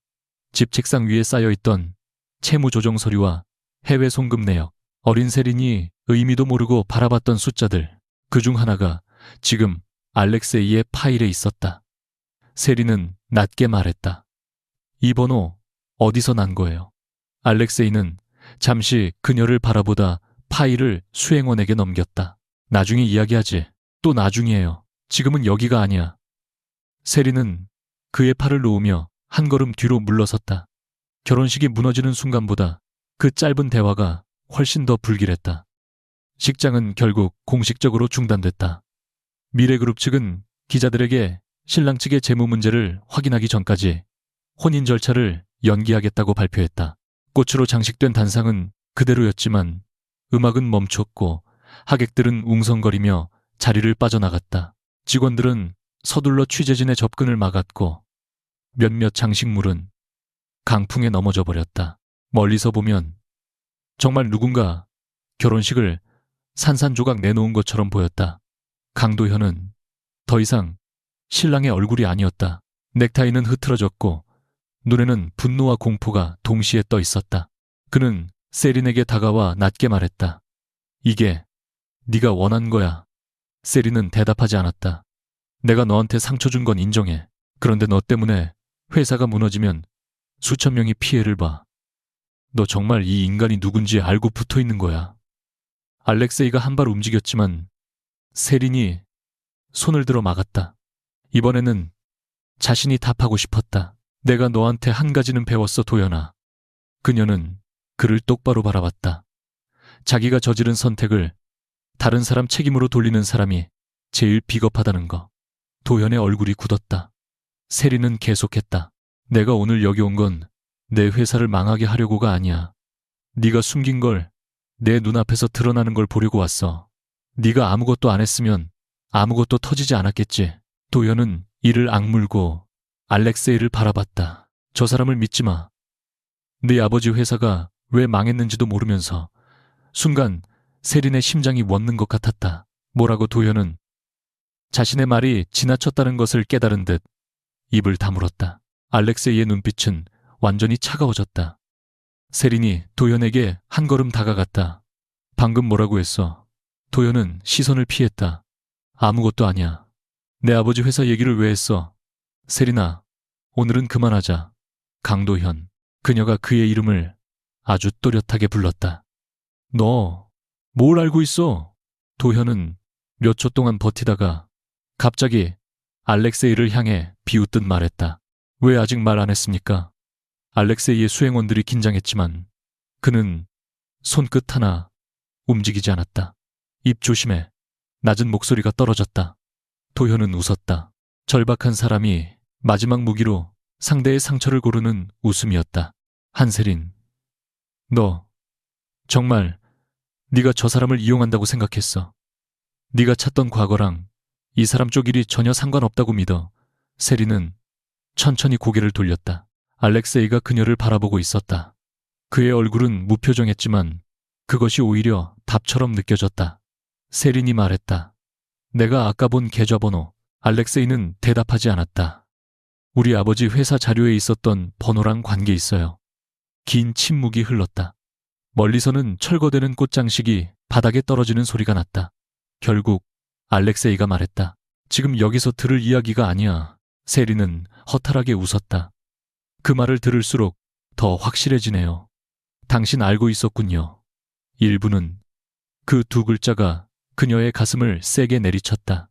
집 책상 위에 쌓여있던 채무 조정 서류와 해외 송금 내역, 어린 세린이 의미도 모르고 바라봤던 숫자들, 그중 하나가 지금 알렉세이의 파일에 있었다. 세린은 낮게 말했다. 이 번호 어디서 난 거예요? 알렉세이는 잠시 그녀를 바라보다 파일을 수행원에게 넘겼다. 나중에 이야기하지. 또 나중이에요. 지금은 여기가 아니야. 세린은 그의 팔을 놓으며 한 걸음 뒤로 물러섰다. 결혼식이 무너지는 순간보다 그 짧은 대화가 훨씬 더 불길했다. 식장은 결국 공식적으로 중단됐다. 미래그룹 측은 기자들에게 신랑 측의 재무 문제를 확인하기 전까지 혼인 절차를 연기하겠다고 발표했다. 꽃으로 장식된 단상은 그대로였지만 음악은 멈췄고 하객들은 웅성거리며 자리를 빠져나갔다. 직원들은 서둘러 취재진의 접근을 막았고 몇몇 장식물은 강풍에 넘어져 버렸다. 멀리서 보면 정말 누군가 결혼식을 산산조각 내놓은 것처럼 보였다. 강도현은 더 이상 신랑의 얼굴이 아니었다. 넥타이는 흐트러졌고 눈에는 분노와 공포가 동시에 떠 있었다. 그는 세린에게 다가와 낮게 말했다. 이게 네가 원한 거야. 세린은 대답하지 않았다. 내가 너한테 상처 준 건 인정해. 그런데 너 때문에 회사가 무너지면 수천 명이 피해를 봐. 너 정말 이 인간이 누군지 알고 붙어 있는 거야. 알렉세이가 한 발 움직였지만 세린이 손을 들어 막았다. 이번에는 자신이 답하고 싶었다. 내가 너한테 한 가지는 배웠어, 도연아. 그녀는 그를 똑바로 바라봤다. 자기가 저지른 선택을 다른 사람 책임으로 돌리는 사람이 제일 비겁하다는 거. 도연의 얼굴이 굳었다. 세린은 계속했다. 내가 오늘 여기 온 건 내 회사를 망하게 하려고가 아니야. 네가 숨긴 걸 내 눈앞에서 드러나는 걸 보려고 왔어. 네가 아무것도 안 했으면 아무것도 터지지 않았겠지. 도연은 이를 악물고 알렉세이를 바라봤다. 저 사람을 믿지 마. 네 아버지 회사가 왜 망했는지도 모르면서 순간 세린의 심장이 멎는 것 같았다. 뭐라고 도현은 자신의 말이 지나쳤다는 것을 깨달은 듯 입을 다물었다. 알렉세이의 눈빛은 완전히 차가워졌다. 세린이 도현에게 한 걸음 다가갔다. 방금 뭐라고 했어? 도현은 시선을 피했다. 아무것도 아니야. 내 아버지 회사 얘기를 왜 했어? 세린아, 오늘은 그만하자. 강도현. 그녀가 그의 이름을 아주 또렷하게 불렀다. 너, 뭘 알고 있어? 도현은 몇 초 동안 버티다가 갑자기 알렉세이를 향해 비웃듯 말했다. 왜 아직 말 안 했습니까? 알렉세이의 수행원들이 긴장했지만 그는 손끝 하나 움직이지 않았다. 입 조심해. 낮은 목소리가 떨어졌다. 도현은 웃었다. 절박한 사람이 마지막 무기로 상대의 상처를 고르는 웃음이었다. 한세린, 너 정말 네가 저 사람을 이용한다고 생각했어. 네가 찾던 과거랑 이 사람 쪽 일이 전혀 상관없다고 믿어. 세린은 천천히 고개를 돌렸다. 알렉세이가 그녀를 바라보고 있었다. 그의 얼굴은 무표정했지만 그것이 오히려 답처럼 느껴졌다. 세린이 말했다. 내가 아까 본 계좌번호. 알렉세이는 대답하지 않았다. 우리 아버지 회사 자료에 있었던 번호랑 관계 있어요. 긴 침묵이 흘렀다. 멀리서는 철거되는 꽃장식이 바닥에 떨어지는 소리가 났다. 결국 알렉세이가 말했다. 지금 여기서 들을 이야기가 아니야. 세린은 허탈하게 웃었다. 그 말을 들을수록 더 확실해지네요. 당신 알고 있었군요. 일부는 그 두 글자가 그녀의 가슴을 세게 내리쳤다.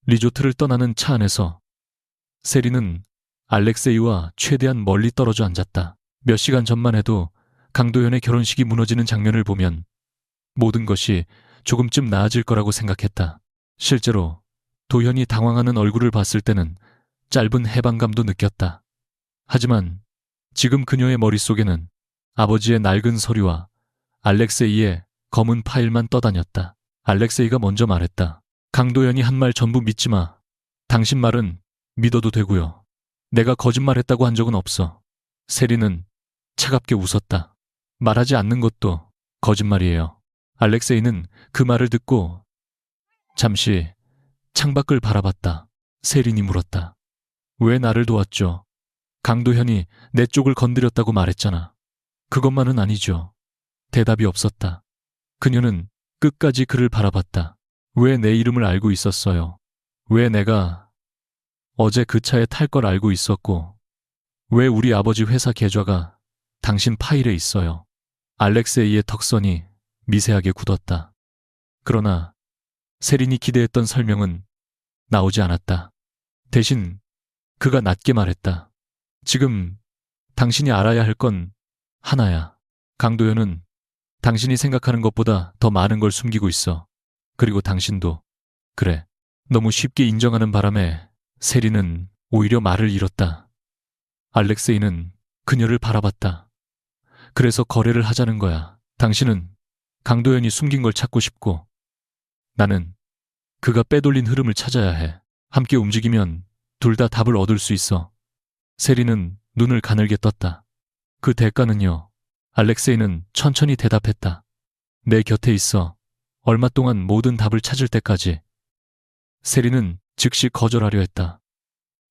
리조트를 떠나는 차 안에서 세린은 알렉세이와 최대한 멀리 떨어져 앉았다. 몇 시간 전만 해도 강도현의 결혼식이 무너지는 장면을 보면 모든 것이 조금쯤 나아질 거라고 생각했다. 실제로 도현이 당황하는 얼굴을 봤을 때는 짧은 해방감도 느꼈다. 하지만 지금 그녀의 머릿속에는 아버지의 낡은 서류와 알렉세이의 검은 파일만 떠다녔다. 알렉세이가 먼저 말했다. 강도현이 한 말 전부 믿지 마. 당신 말은 믿어도 되고요. 내가 거짓말했다고 한 적은 없어. 세린은 차갑게 웃었다. 말하지 않는 것도 거짓말이에요. 알렉세이는 그 말을 듣고 잠시 창밖을 바라봤다. 세린이 물었다. 왜 나를 도왔죠? 강도현이 내 쪽을 건드렸다고 말했잖아. 그것만은 아니죠. 대답이 없었다. 그녀는 끝까지 그를 바라봤다. 왜 내 이름을 알고 있었어요? 왜 내가 어제 그 차에 탈 걸 알고 있었고, 왜 우리 아버지 회사 계좌가 당신 파일에 있어요? 알렉세이의 턱선이 미세하게 굳었다. 그러나 세린이 기대했던 설명은 나오지 않았다. 대신 그가 낮게 말했다. 지금 당신이 알아야 할 건 하나야. 강도현은 당신이 생각하는 것보다 더 많은 걸 숨기고 있어. 그리고 당신도. 그래. 너무 쉽게 인정하는 바람에 세린은 오히려 말을 잃었다. 알렉세이는 그녀를 바라봤다. 그래서 거래를 하자는 거야. 당신은 강도현이 숨긴 걸 찾고 싶고, 나는 그가 빼돌린 흐름을 찾아야 해. 함께 움직이면 둘 다 답을 얻을 수 있어. 세린은 눈을 가늘게 떴다. 그 대가는요? 알렉세이는 천천히 대답했다. 내 곁에 있어. 얼마 동안 모든 답을 찾을 때까지. 세린은 즉시 거절하려 했다.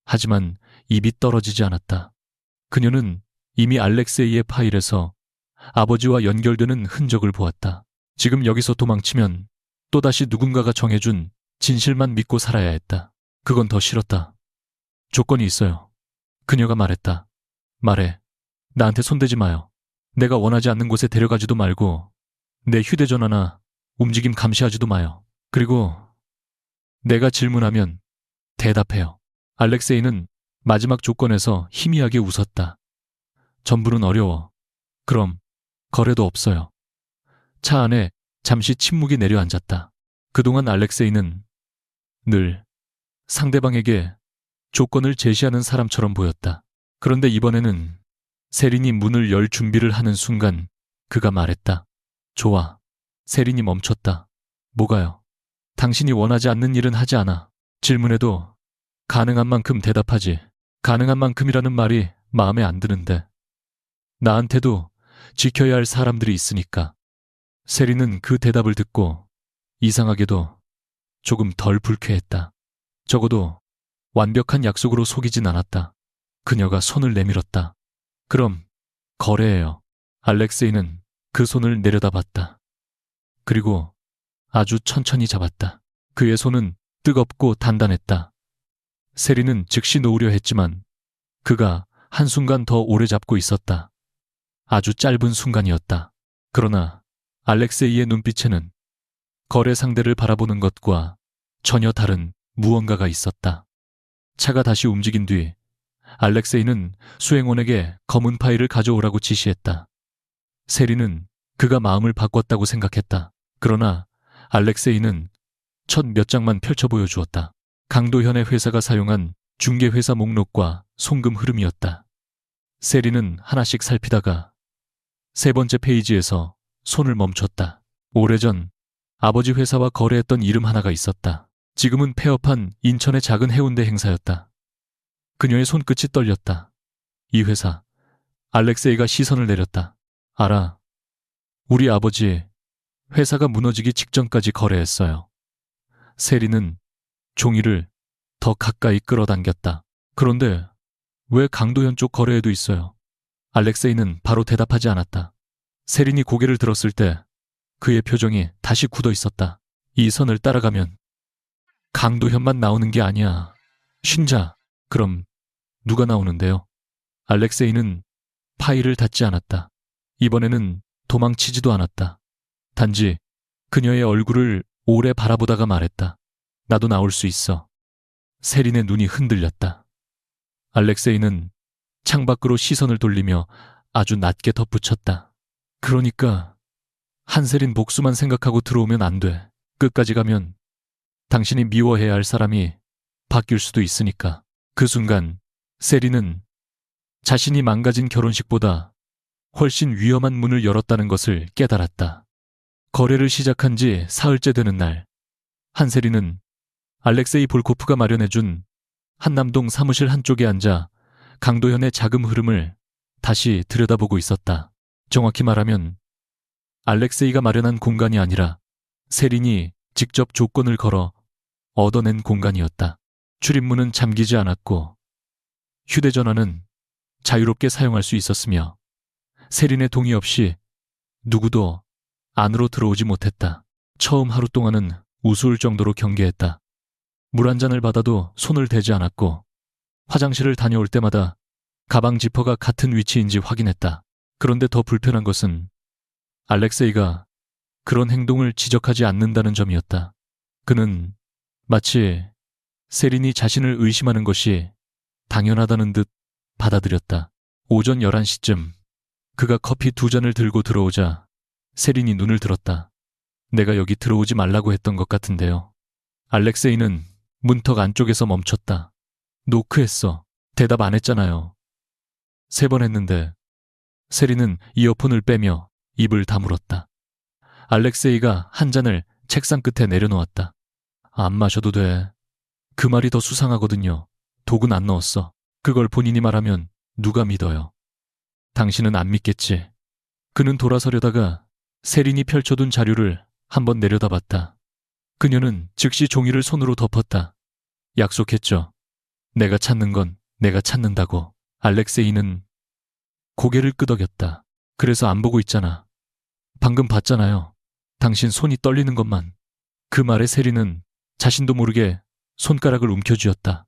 하지만 입이 떨어지지 않았다. 그녀는 이미 알렉세이의 파일에서 아버지와 연결되는 흔적을 보았다. 지금 여기서 도망치면 또다시 누군가가 정해준 진실만 믿고 살아야 했다. 그건 더 싫었다. 조건이 있어요. 그녀가 말했다. 말해. 나한테 손대지 마요. 내가 원하지 않는 곳에 데려가지도 말고 내 휴대전화나 움직임 감시하지도 마요. 그리고 내가 질문하면 대답해요. 알렉세이는 마지막 조건에서 희미하게 웃었다. 전부는 어려워. 그럼 거래도 없어요. 차 안에 잠시 침묵이 내려앉았다. 그동안 알렉세이는 늘 상대방에게 조건을 제시하는 사람처럼 보였다. 그런데 이번에는 세린이 문을 열 준비를 하는 순간 그가 말했다. 좋아. 세린이 멈췄다. 뭐가요? 당신이 원하지 않는 일은 하지 않아. 질문해도 가능한 만큼 대답하지. 가능한 만큼이라는 말이 마음에 안 드는데. 나한테도 지켜야 할 사람들이 있으니까. 세리는 그 대답을 듣고 이상하게도 조금 덜 불쾌했다. 적어도 완벽한 약속으로 속이진 않았다. 그녀가 손을 내밀었다. 그럼 거래해요. 알렉세이는 그 손을 내려다봤다. 그리고 아주 천천히 잡았다. 그의 손은 뜨겁고 단단했다. 세리는 즉시 놓으려 했지만 그가 한순간 더 오래 잡고 있었다. 아주 짧은 순간이었다. 그러나 알렉세이의 눈빛에는 거래 상대를 바라보는 것과 전혀 다른 무언가가 있었다. 차가 다시 움직인 뒤 알렉세이는 수행원에게 검은 파일을 가져오라고 지시했다. 세리는 그가 마음을 바꿨다고 생각했다. 그러나 알렉세이는 첫 몇 장만 펼쳐 보여주었다. 강도현의 회사가 사용한 중개회사 목록과 송금 흐름이었다. 세리는 하나씩 살피다가 세 번째 페이지에서 손을 멈췄다. 오래전 아버지 회사와 거래했던 이름 하나가 있었다. 지금은 폐업한 인천의 작은 해운대 행사였다. 그녀의 손끝이 떨렸다. 이 회사. 알렉세이가 시선을 내렸다. 알아. 우리 아버지 회사가 무너지기 직전까지 거래했어요. 세리는 종이를 더 가까이 끌어당겼다. 그런데 왜 강도현 쪽 거래에도 있어요? 알렉세이는 바로 대답하지 않았다. 세린이 고개를 들었을 때 그의 표정이 다시 굳어 있었다. 이 선을 따라가면 강도현만 나오는 게 아니야. 신자. 그럼 누가 나오는데요? 알렉세이는 파일을 닫지 않았다. 이번에는 도망치지도 않았다. 단지 그녀의 얼굴을 오래 바라보다가 말했다. 나도 나올 수 있어. 세린의 눈이 흔들렸다. 알렉세이는 창밖으로 시선을 돌리며 아주 낮게 덧붙였다. 그러니까 한세린 복수만 생각하고 들어오면 안 돼. 끝까지 가면 당신이 미워해야 할 사람이 바뀔 수도 있으니까. 그 순간 세린은 자신이 망가진 결혼식보다 훨씬 위험한 문을 열었다는 것을 깨달았다. 거래를 시작한 지 사흘째 되는 날, 한세린은 알렉세이 볼코프가 마련해준 한남동 사무실 한쪽에 앉아 강도현의 자금 흐름을 다시 들여다보고 있었다. 정확히 말하면 알렉세이가 마련한 공간이 아니라 세린이 직접 조건을 걸어 얻어낸 공간이었다. 출입문은 잠기지 않았고 휴대전화는 자유롭게 사용할 수 있었으며 세린의 동의 없이 누구도 안으로 들어오지 못했다. 처음 하루 동안은 우스울 정도로 경계했다. 물 한 잔을 받아도 손을 대지 않았고 화장실을 다녀올 때마다 가방 지퍼가 같은 위치인지 확인했다. 그런데 더 불편한 것은 알렉세이가 그런 행동을 지적하지 않는다는 점이었다. 그는 마치 세린이 자신을 의심하는 것이 당연하다는 듯 받아들였다. 오전 11시쯤 그가 커피 2잔을 들고 들어오자 세린이 눈을 들었다. 내가 여기 들어오지 말라고 했던 것 같은데요. 알렉세이는 문턱 안쪽에서 멈췄다. 노크했어. 대답 안 했잖아요. 3번 했는데 세린은 이어폰을 빼며 입을 다물었다. 알렉세이가 한 잔을 책상 끝에 내려놓았다. 안 마셔도 돼. 그 말이 더 수상하거든요. 독은 안 넣었어. 그걸 본인이 말하면 누가 믿어요. 당신은 안 믿겠지. 그는 돌아서려다가 세린이 펼쳐둔 자료를 한번 내려다봤다. 그녀는 즉시 종이를 손으로 덮었다. 약속했죠. 내가 찾는 건 내가 찾는다고. 알렉세이는 고개를 끄덕였다. 그래서 안 보고 있잖아. 방금 봤잖아요. 당신 손이 떨리는 것만. 그 말에 세린은 자신도 모르게 손가락을 움켜쥐었다.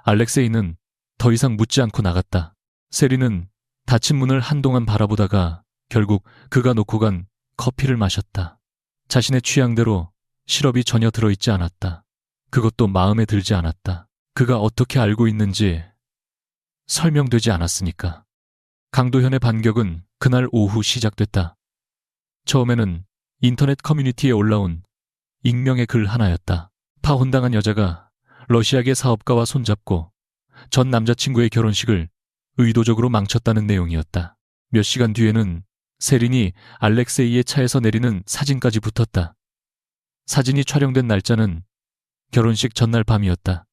알렉세이는 더 이상 묻지 않고 나갔다. 세린은 닫힌 문을 한동안 바라보다가 결국 그가 놓고 간 커피를 마셨다. 자신의 취향대로 시럽이 전혀 들어있지 않았다. 그것도 마음에 들지 않았다. 그가 어떻게 알고 있는지 설명되지 않았으니까. 강도현의 반격은 그날 오후 시작됐다. 처음에는 인터넷 커뮤니티에 올라온 익명의 글 하나였다. 파혼당한 여자가 러시아계 사업가와 손잡고 전 남자친구의 결혼식을 의도적으로 망쳤다는 내용이었다. 몇 시간 뒤에는 세린이 알렉세이의 차에서 내리는 사진까지 붙었다. 사진이 촬영된 날짜는 결혼식 전날 밤이었다.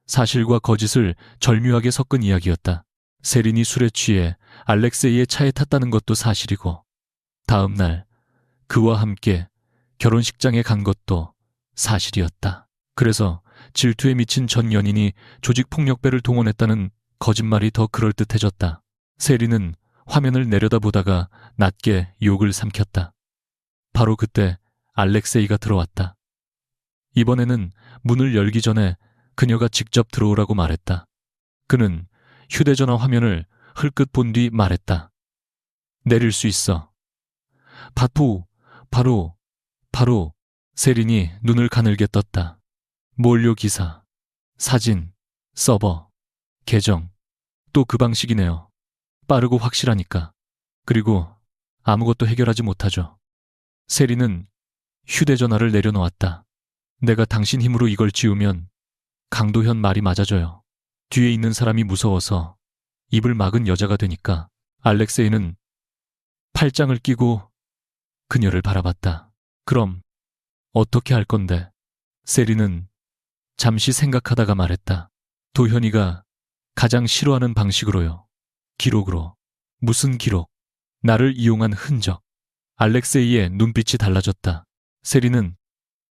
사실과 거짓을 절묘하게 섞은 이야기였다. 세린이 술에 취해 알렉세이의 차에 탔다는 것도 사실이고, 다음 날 그와 함께 결혼식장에 간 것도 사실이었다. 그래서 질투에 미친 전 연인이 조직폭력배를 동원했다는 거짓말이 더 그럴듯해졌다. 세린은 화면을 내려다보다가 낮게 욕을 삼켰다. 바로 그때 알렉세이가 들어왔다. 이번에는 문을 열기 전에 그녀가 직접 들어오라고 말했다. 그는 휴대전화 화면을 흘끗 본 뒤 말했다. 내릴 수 있어. 바로 세린이 눈을 가늘게 떴다. 몰료 기사, 사진, 서버, 계정, 또 그 방식이네요. 빠르고 확실하니까. 그리고 아무것도 해결하지 못하죠. 세린은 휴대전화를 내려놓았다. 내가 당신 힘으로 이걸 지우면 강도현 말이 맞아져요. 뒤에 있는 사람이 무서워서 입을 막은 여자가 되니까. 알렉세이는 팔짱을 끼고 그녀를 바라봤다. 그럼 어떻게 할 건데? 세린은 잠시 생각하다가 말했다. 도현이가 가장 싫어하는 방식으로요. 기록으로. 무슨 기록? 나를 이용한 흔적. 알렉세이의 눈빛이 달라졌다. 세린은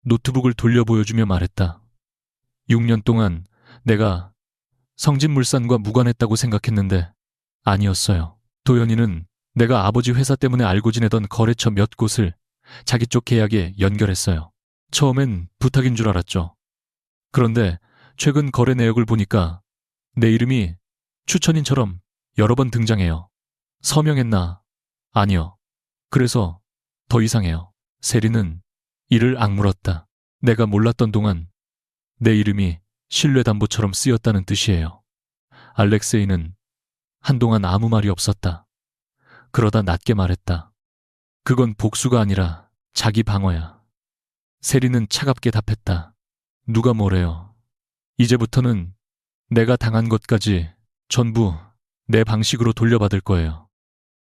노트북을 돌려 보여주며 말했다. 6년 동안 내가 성진물산과 무관했다고 생각했는데 아니었어요. 도현이는 내가 아버지 회사 때문에 알고 지내던 거래처 몇 곳을 자기 쪽 계약에 연결했어요. 처음엔 부탁인 줄 알았죠. 그런데 최근 거래 내역을 보니까 내 이름이 추천인처럼 여러 번 등장해요. 서명했나? 아니요. 그래서 더 이상해요. 세린은 이를 악물었다. 내가 몰랐던 동안 내 이름이 신뢰담보처럼 쓰였다는 뜻이에요. 알렉세이는 한동안 아무 말이 없었다. 그러다 낮게 말했다. 그건 복수가 아니라 자기 방어야. 세린은 차갑게 답했다. 누가 뭐래요. 이제부터는 내가 당한 것까지 전부 내 방식으로 돌려받을 거예요.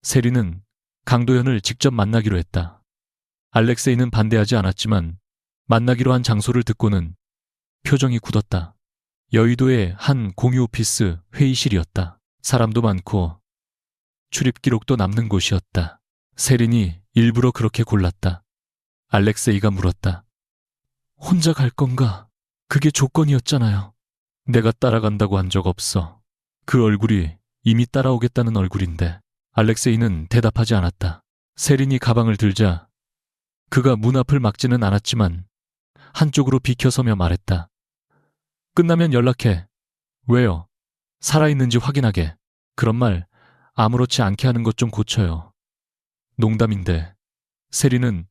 세린은 강도현을 직접 만나기로 했다. 알렉세이는 반대하지 않았지만 만나기로 한 장소를 듣고는 표정이 굳었다. 여의도의 한 공유 오피스 회의실이었다. 사람도 많고 출입 기록도 남는 곳이었다. 세린이 일부러 그렇게 골랐다. 알렉세이가 물었다. 혼자 갈 건가? 그게 조건이었잖아요. 내가 따라간다고 한 적 없어. 그 얼굴이 이미 따라오겠다는 얼굴인데. 알렉세이는 대답하지 않았다. 세린이 가방을 들자 그가 문 앞을 막지는 않았지만 한쪽으로 비켜서며 말했다. 끝나면 연락해. 왜요? 살아있는지 확인하게. 그런 말 아무렇지 않게 하는 것 좀 고쳐요. 농담인데. 세린은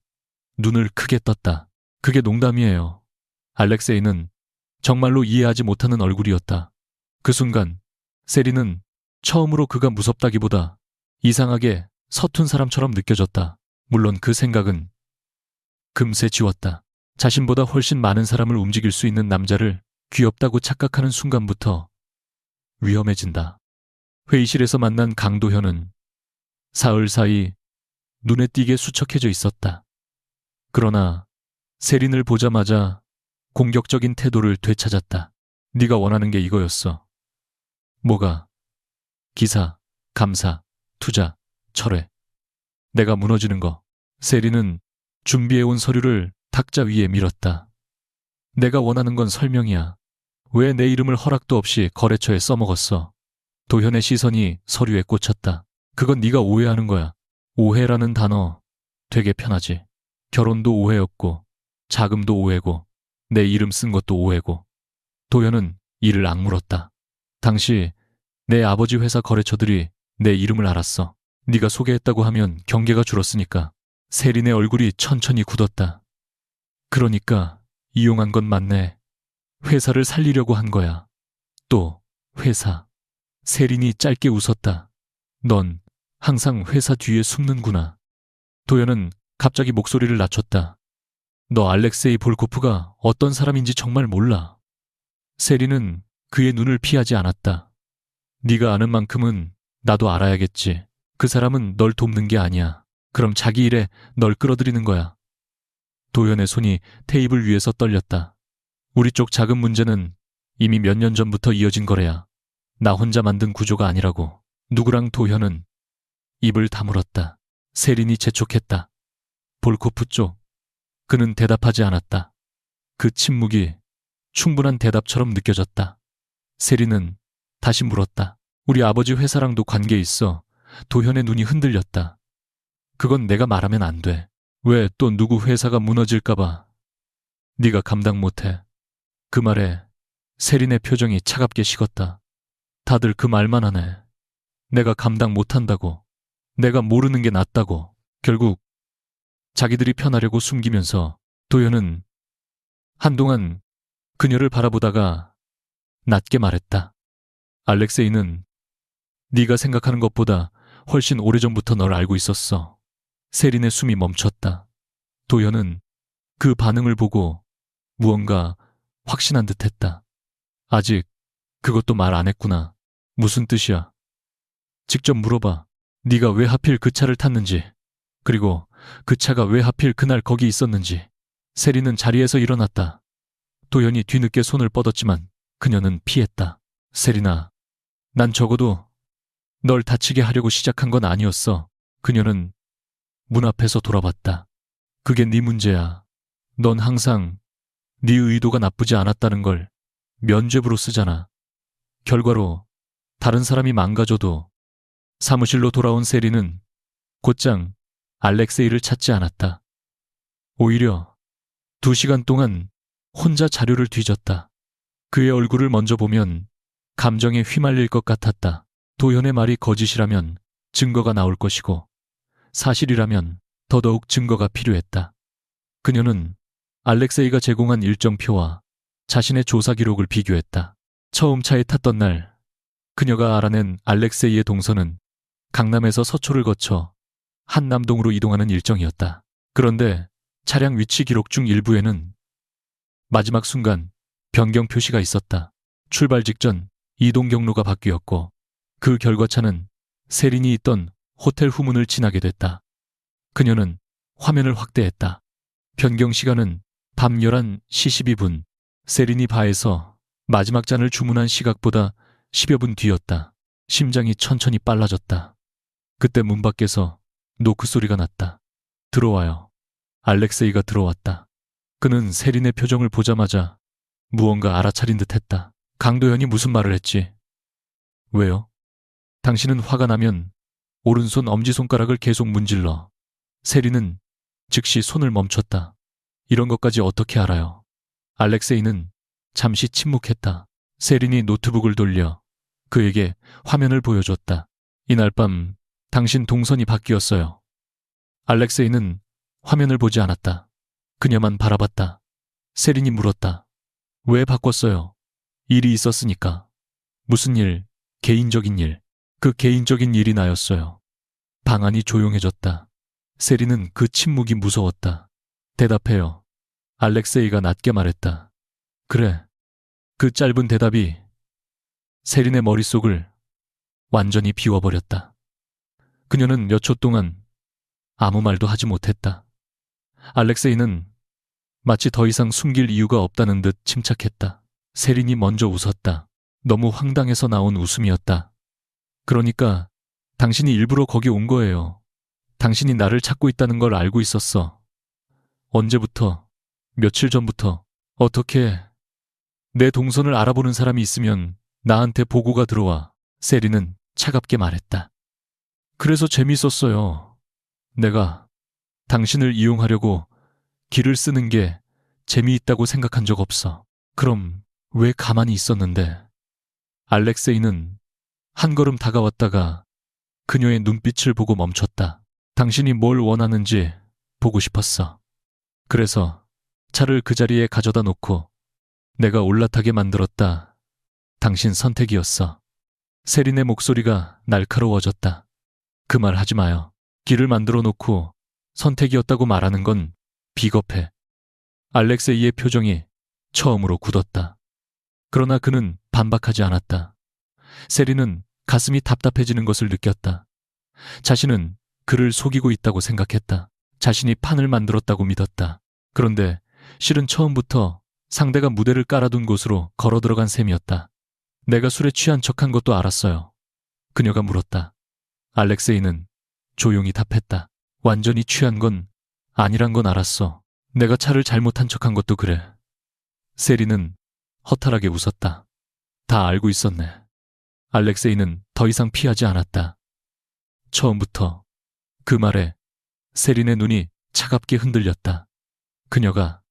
눈을 크게 떴다. 그게 농담이에요. 알렉세이는 정말로 이해하지 못하는 얼굴이었다. 그 순간 세린은 처음으로 그가 무섭다기보다 이상하게 서툰 사람처럼 느껴졌다. 물론 그 생각은 금세 지웠다. 자신보다 훨씬 많은 사람을 움직일 수 있는 남자를 귀엽다고 착각하는 순간부터 위험해진다. 회의실에서 만난 강도현은 사흘 사이 눈에 띄게 수척해져 있었다. 그러나 세린을 보자마자 공격적인 태도를 되찾았다. 네가 원하는 게 이거였어. 뭐가? 기사, 감사, 투자, 철회. 내가 무너지는 거. 세린은 준비해온 서류를 탁자 위에 밀었다. 내가 원하는 건 설명이야. 왜 내 이름을 허락도 없이 거래처에 써먹었어? 도현의 시선이 서류에 꽂혔다. 그건 네가 오해하는 거야. 오해라는 단어 되게 편하지. 결혼도 오해였고 자금도 오해고 내 이름 쓴 것도 오해고. 도현은 이를 악물었다. 당시 내 아버지 회사 거래처들이 내 이름을 알았어. 네가 소개했다고 하면 경계가 줄었으니까. 세린의 얼굴이 천천히 굳었다. 그러니까 이용한 건 맞네. 회사를 살리려고 한 거야. 또 회사. 세린이 짧게 웃었다. 넌 항상 회사 뒤에 숨는구나. 도현은 갑자기 목소리를 낮췄다. 너 알렉세이 볼코프가 어떤 사람인지 정말 몰라. 세린은 그의 눈을 피하지 않았다. 네가 아는 만큼은 나도 알아야겠지. 그 사람은 널 돕는 게 아니야. 그럼 자기 일에 널 끌어들이는 거야. 도현의 손이 테이블 위에서 떨렸다. 우리 쪽 자금 문제는 이미 몇 년 전부터 이어진 거래야. 나 혼자 만든 구조가 아니라고. 누구랑 도현은 입을 다물었다. 세린이 재촉했다. 볼코프 쪽. 그는 대답하지 않았다. 그 침묵이 충분한 대답처럼 느껴졌다. 세린은 다시 물었다. 우리 아버지 회사랑도 관계 있어. 도현의 눈이 흔들렸다. 그건 내가 말하면 안 돼. 왜 또 누구 회사가 무너질까봐. 네가 감당 못해. 그 말에 세린의 표정이 차갑게 식었다. 다들 그 말만 하네. 내가 감당 못한다고. 내가 모르는 게 낫다고. 결국 자기들이 편하려고 숨기면서 도현은 한동안 그녀를 바라보다가 낮게 말했다. 알렉세이는 네가 생각하는 것보다 훨씬 오래전부터 널 알고 있었어. 세린의 숨이 멈췄다. 도현은 그 반응을 보고 무언가 확신한 듯했다. 아직 그것도 말 안 했구나. 무슨 뜻이야? 직접 물어봐. 네가 왜 하필 그 차를 탔는지, 그리고 그 차가 왜 하필 그날 거기 있었는지. 세린은 자리에서 일어났다. 도현이 뒤늦게 손을 뻗었지만 그녀는 피했다. 세린아, 난 적어도 널 다치게 하려고 시작한 건 아니었어. 그녀는 문 앞에서 돌아봤다. 그게 네 문제야. 넌 항상 네 의도가 나쁘지 않았다는 걸 면죄부로 쓰잖아. 결과로 다른 사람이 망가져도. 사무실로 돌아온 세린은 곧장 알렉세이를 찾지 않았다. 오히려 2시간 동안 혼자 자료를 뒤졌다. 그의 얼굴을 먼저 보면 감정에 휘말릴 것 같았다. 도현의 말이 거짓이라면 증거가 나올 것이고, 사실이라면 더더욱 증거가 필요했다. 그녀는 알렉세이가 제공한 일정표와 자신의 조사 기록을 비교했다. 처음 차에 탔던 날, 그녀가 알아낸 알렉세이의 동선은 강남에서 서초를 거쳐 한남동으로 이동하는 일정이었다. 그런데 차량 위치 기록 중 일부에는 마지막 순간 변경 표시가 있었다. 출발 직전 이동 경로가 바뀌었고, 그 결과차는 세린이 있던 호텔 후문을 지나게 됐다. 그녀는 화면을 확대했다. 변경 시간은 밤 11시 12분. 세린이 바에서 마지막 잔을 주문한 시각보다 10여 분 뒤였다. 심장이 천천히 빨라졌다. 그때 문 밖에서 노크 소리가 났다. 들어와요. 알렉세이가 들어왔다. 그는 세린의 표정을 보자마자 무언가 알아차린 듯했다. 강도현이 무슨 말을 했지? 왜요? 당신은 화가 나면 오른손 엄지손가락을 계속 문질러. 세린은 즉시 손을 멈췄다. 이런 것까지 어떻게 알아요? 알렉세이는 잠시 침묵했다. 세린이 노트북을 돌려 그에게 화면을 보여줬다. 이날 밤 당신 동선이 바뀌었어요. 알렉세이는 화면을 보지 않았다. 그녀만 바라봤다. 세린이 물었다. 왜 바꿨어요? 일이 있었으니까. 무슨 일? 개인적인 일. 그 개인적인 일이 나였어요. 방안이 조용해졌다. 세린은 그 침묵이 무서웠다. 대답해요. 알렉세이가 낮게 말했다. 그래. 그 짧은 대답이 세린의 머릿속을 완전히 비워버렸다. 그녀는 몇 초 동안 아무 말도 하지 못했다. 알렉세이는 마치 더 이상 숨길 이유가 없다는 듯 침착했다. 세린이 먼저 웃었다. 너무 황당해서 나온 웃음이었다. 그러니까 당신이 일부러 거기 온 거예요. 당신이 나를 찾고 있다는 걸 알고 있었어. 언제부터? 며칠 전부터? 어떻게? 내 동선을 알아보는 사람이 있으면 나한테 보고가 들어와. 세린은 차갑게 말했다. 그래서 재미있었어요. 내가 당신을 이용하려고 길을 쓰는 게 재미있다고 생각한 적 없어. 그럼 왜 가만히 있었는데? 알렉세이는 한 걸음 다가왔다가 그녀의 눈빛을 보고 멈췄다. 당신이 뭘 원하는지 보고 싶었어. 그래서 차를 그 자리에 가져다 놓고 내가 올라타게 만들었다. 당신 선택이었어. 세린의 목소리가 날카로워졌다. 그 말 하지 마요. 길을 만들어 놓고 선택이었다고 말하는 건 비겁해. 알렉세이의 표정이 처음으로 굳었다. 그러나 그는 반박하지 않았다. 세린은 가슴이 답답해지는 것을 느꼈다. 자신은 그를 속이고 있다고 생각했다. 자신이 판을 만들었다고 믿었다. 그런데 실은 처음부터 상대가 무대를 깔아둔 곳으로 걸어 들어간 셈이었다. 내가 술에 취한 척한 것도 알았어요. 그녀가 물었다. 알렉세이는 조용히 답했다. 완전히 취한 건 아니란 건 알았어. 내가 차를 잘못한 척한 것도 그래. 세리는 허탈하게 웃었다. 다 알고 있었네. 알렉세이는 더 이상 피하지 않았다. 처음부터 그 말에 세린의 눈이 차갑게 흔들렸다. 그녀가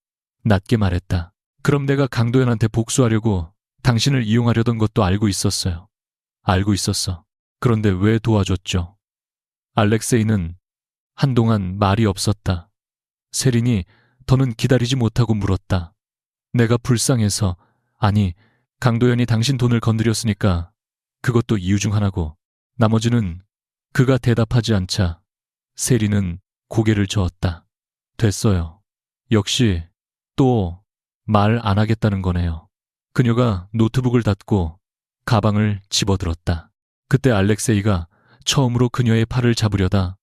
낮게 말했다. 그럼 내가 강도현한테 복수하려고 당신을 이용하려던 것도 알고 있었어요. 알고 있었어. 그런데 왜 도와줬죠? 알렉세이는 한동안 말이 없었다. 세린이 더는 기다리지 못하고 물었다. 내가 불쌍해서, 아니, 강도현이 당신 돈을 건드렸으니까 그것도 이유 중 하나고, 나머지는 그가 대답하지 않자 세린은 고개를 저었다. 됐어요. 역시 또 말 안 하겠다는 거네요. 그녀가 노트북을 닫고 가방을 집어들었다. 그때 알렉세이가 처음으로 그녀의 팔을 잡으려다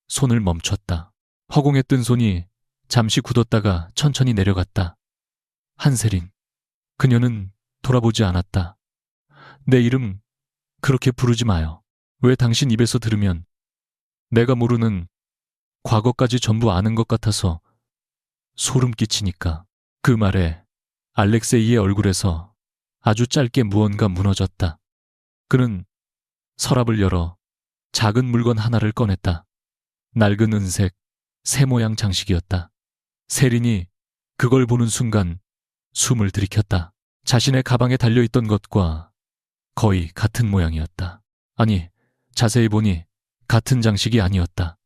손을 멈췄다. 허공에 뜬 손이 잠시 굳었다가 천천히 내려갔다. 한세린. 그녀는 돌아보지 않았다. 내 이름 그렇게 부르지 마요. 왜 당신 입에서 들으면 내가 모르는 과거까지 전부 아는 것 같아서 소름 끼치니까. 그 말에 알렉세이의 얼굴에서 아주 짧게 무언가 무너졌다. 그는 서랍을 열어 작은 물건 하나를 꺼냈다. 낡은 은색 새 모양 장식이었다. 세린이 그걸 보는 순간 숨을 들이켰다. 자신의 가방에 달려있던 것과 거의 같은 모양이었다. 아니, 자세히 보니 같은 장식이 아니었다.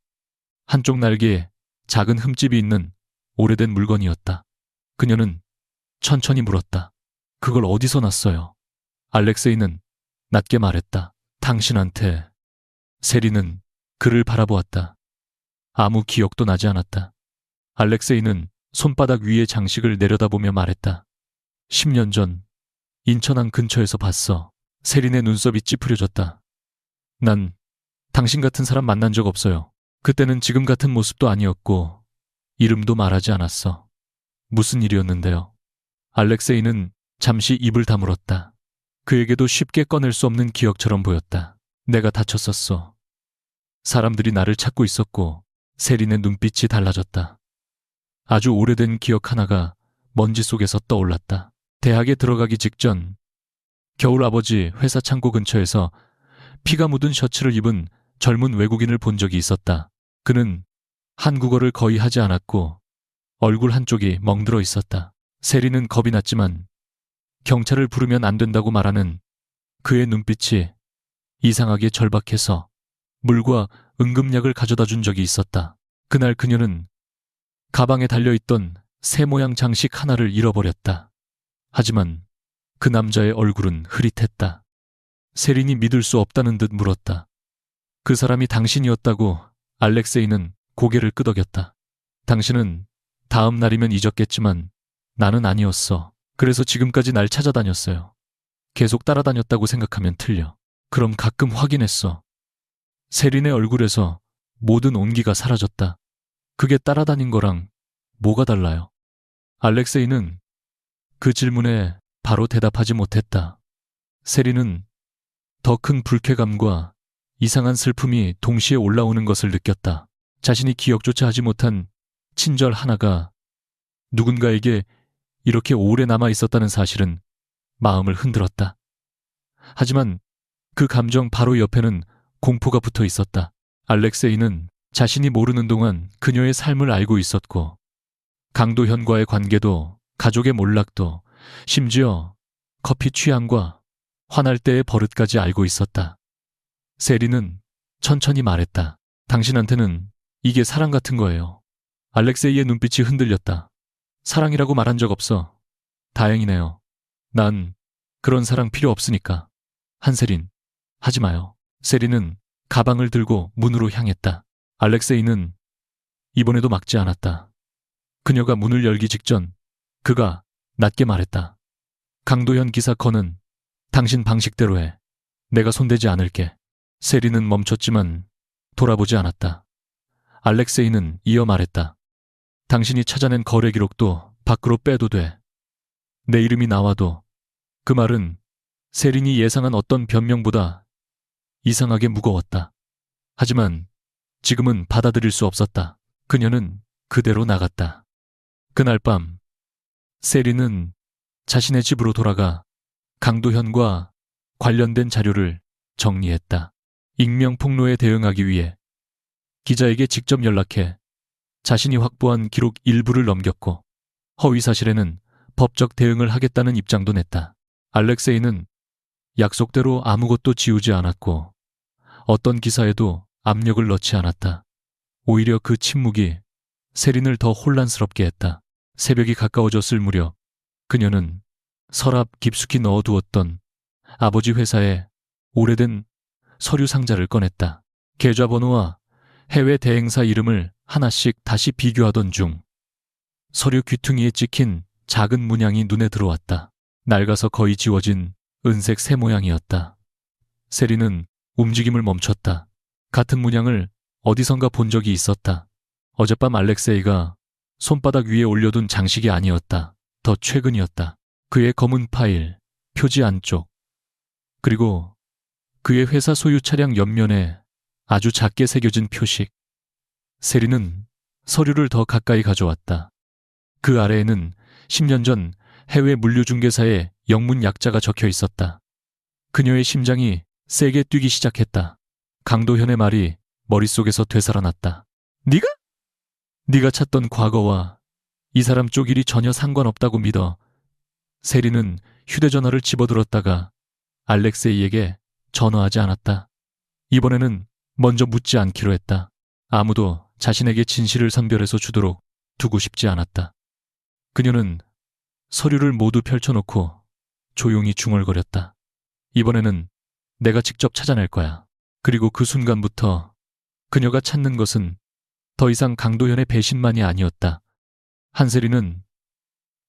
한쪽 날개에 작은 흠집이 있는 오래된 물건이었다. 그녀는 천천히 물었다. 그걸 어디서 났어요? 알렉세이는 낮게 말했다. 당신한테. 세린은 그를 바라보았다. 아무 기억도 나지 않았다. 알렉세이는 손바닥 위의 장식을 내려다보며 말했다. 10년 전 인천항 근처에서 봤어. 세린의 눈썹이 찌푸려졌다. 난 당신 같은 사람 만난 적 없어요. 그때는 지금 같은 모습도 아니었고 이름도 말하지 않았어. 무슨 일이었는데요? 알렉세이는 잠시 입을 다물었다. 그에게도 쉽게 꺼낼 수 없는 기억처럼 보였다. 내가 다쳤었어. 사람들이 나를 찾고 있었고 세린의 눈빛이 달라졌다. 아주 오래된 기억 하나가 먼지 속에서 떠올랐다. 대학에 들어가기 직전 겨울 아버지 회사 창고 근처에서 피가 묻은 셔츠를 입은 젊은 외국인을 본 적이 있었다. 그는 한국어를 거의 하지 않았고 얼굴 한쪽이 멍들어 있었다. 세린은 겁이 났지만 경찰을 부르면 안 된다고 말하는 그의 눈빛이 이상하게 절박해서 물과 응급약을 가져다 준 적이 있었다. 그날 그녀는 가방에 달려있던 새 모양 장식 하나를 잃어버렸다. 하지만 그 남자의 얼굴은 흐릿했다. 세린이 믿을 수 없다는 듯 물었다. 그 사람이 당신이었다고. 알렉세이는 고개를 끄덕였다. 당신은 다음 날이면 잊었겠지만 나는 아니었어. 그래서 지금까지 날 찾아다녔어요. 계속 따라다녔다고 생각하면 틀려. 그럼 가끔 확인했어. 세린의 얼굴에서 모든 온기가 사라졌다. 그게 따라다닌 거랑 뭐가 달라요? 알렉세이는 그 질문에 바로 대답하지 못했다. 세린은 더 큰 불쾌감과 이상한 슬픔이 동시에 올라오는 것을 느꼈다. 자신이 기억조차 하지 못한 친절 하나가 누군가에게 이렇게 오래 남아 있었다는 사실은 마음을 흔들었다. 하지만 그 감정 바로 옆에는 공포가 붙어 있었다. 알렉세이는 자신이 모르는 동안 그녀의 삶을 알고 있었고 강도현과의 관계도 가족의 몰락도 심지어 커피 취향과 화날 때의 버릇까지 알고 있었다. 세린은 천천히 말했다. 당신한테는 이게 사랑 같은 거예요. 알렉세이의 눈빛이 흔들렸다. 사랑이라고 말한 적 없어. 다행이네요. 난 그런 사랑 필요 없으니까. 한세린, 하지 마요. 세린은 가방을 들고 문으로 향했다. 알렉세이는 이번에도 막지 않았다. 그녀가 문을 열기 직전 그가 낮게 말했다. 강도현 기사 건은 당신 방식대로 해. 내가 손대지 않을게. 세린은 멈췄지만 돌아보지 않았다. 알렉세이는 이어 말했다. 당신이 찾아낸 거래 기록도 밖으로 빼도 돼. 내 이름이 나와도 그 말은 세린이 예상한 어떤 변명보다 이상하게 무거웠다. 하지만 지금은 받아들일 수 없었다. 그녀는 그대로 나갔다. 그날 밤 세린은 자신의 집으로 돌아가 강도현과 관련된 자료를 정리했다. 익명 폭로에 대응하기 위해 기자에게 직접 연락해 자신이 확보한 기록 일부를 넘겼고 허위 사실에는 법적 대응을 하겠다는 입장도 냈다. 알렉세이는 약속대로 아무것도 지우지 않았고 어떤 기사에도 압력을 넣지 않았다. 오히려 그 침묵이 세린을 더 혼란스럽게 했다. 새벽이 가까워졌을 무렵 그녀는 서랍 깊숙이 넣어두었던 아버지 회사의 오래된 서류 상자를 꺼냈다. 계좌번호와 해외 대행사 이름을 하나씩 다시 비교하던 중 서류 귀퉁이에 찍힌 작은 문양이 눈에 들어왔다. 낡아서 거의 지워진 은색 새 모양이었다. 세린은 움직임을 멈췄다. 같은 문양을 어디선가 본 적이 있었다. 어젯밤 알렉세이가 손바닥 위에 올려둔 장식이 아니었다. 더 최근이었다. 그의 검은 파일, 표지 안쪽, 그리고 그의 회사 소유 차량 옆면에 아주 작게 새겨진 표식. 세린은 서류를 더 가까이 가져왔다. 그 아래에는 10년 전 해외 물류중개사의 영문 약자가 적혀 있었다. 그녀의 심장이 세게 뛰기 시작했다. 강도현의 말이 머릿속에서 되살아났다. 네가 찾던 과거와 이 사람 쪽 일이 전혀 상관없다고 믿어. 세린은 휴대전화를 집어들었다가 알렉세이에게 전화하지 않았다. 이번에는 먼저 묻지 않기로 했다. 아무도 자신에게 진실을 선별해서 주도록 두고 싶지 않았다. 그녀는 서류를 모두 펼쳐놓고 조용히 중얼거렸다. 이번에는 내가 직접 찾아낼 거야. 그리고 그 순간부터 그녀가 찾는 것은 더 이상 강도현의 배신만이 아니었다. 한세리는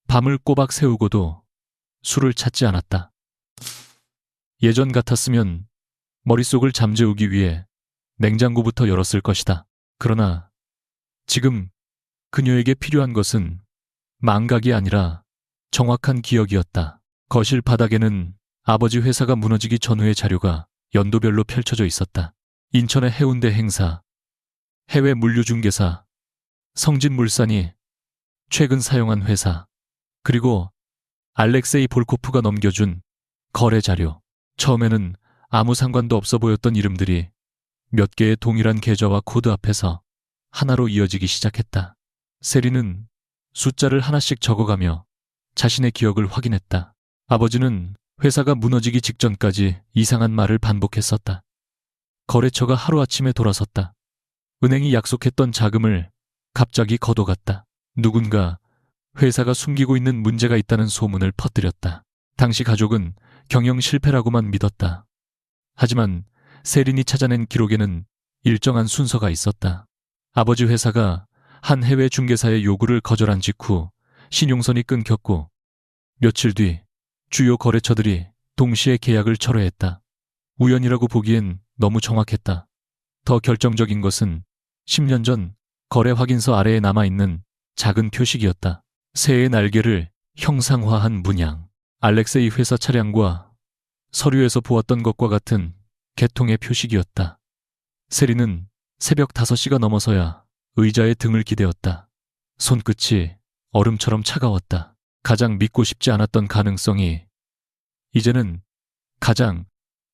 밤을 꼬박 새우고도 술을 찾지 않았다. 예전 같았으면 머릿속을 잠재우기 위해 냉장고부터 열었을 것이다. 그러나 지금 그녀에게 필요한 것은 망각이 아니라 정확한 기억이었다. 거실 바닥에는 아버지 회사가 무너지기 전후의 자료가 연도별로 펼쳐져 있었다. 인천의 해운대 행사, 해외 물류중개사, 성진물산이 최근 사용한 회사, 그리고 알렉세이 볼코프가 넘겨준 거래 자료. 처음에는 아무 상관도 없어 보였던 이름들이 몇 개의 동일한 계좌와 코드 앞에서 하나로 이어지기 시작했다. 세린은 숫자를 하나씩 적어가며 자신의 기억을 확인했다. 아버지는 회사가 무너지기 직전까지 이상한 말을 반복했었다. 거래처가 하루아침에 돌아섰다. 은행이 약속했던 자금을 갑자기 거둬갔다. 누군가 회사가 숨기고 있는 문제가 있다는 소문을 퍼뜨렸다. 당시 가족은 경영 실패라고만 믿었다. 하지만 세린이 찾아낸 기록에는 일정한 순서가 있었다. 아버지 회사가 한 해외 중개사의 요구를 거절한 직후 신용선이 끊겼고 며칠 뒤 주요 거래처들이 동시에 계약을 철회했다. 우연이라고 보기엔 너무 정확했다. 더 결정적인 것은 10년 전 거래 확인서 아래에 남아있는 작은 표식이었다. 새의 날개를 형상화한 문양. 알렉세이 회사 차량과 서류에서 보았던 것과 같은 개통의 표식이었다. 세린은 새벽 5시가 넘어서야 의자에 등을 기대었다. 손끝이 얼음처럼 차가웠다. 가장 믿고 싶지 않았던 가능성이 이제는 가장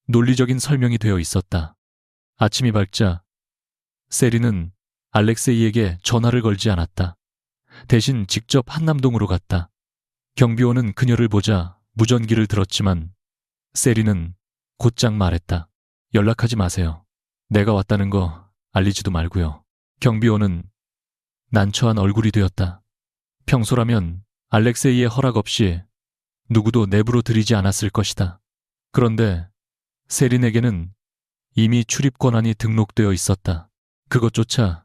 논리적인 설명이 되어 있었다. 아침이 밝자 세린은 알렉세이에게 전화를 걸지 않았다. 대신 직접 한남동으로 갔다. 경비원은 그녀를 보자 무전기를 들었지만 세린은 곧장 말했다. 연락하지 마세요. 내가 왔다는 거 알리지도 말고요. 경비원은 난처한 얼굴이 되었다. 평소라면 알렉세이의 허락 없이 누구도 내부로 들이지 않았을 것이다. 그런데 세린에게는 이미 출입 권한이 등록되어 있었다. 그것조차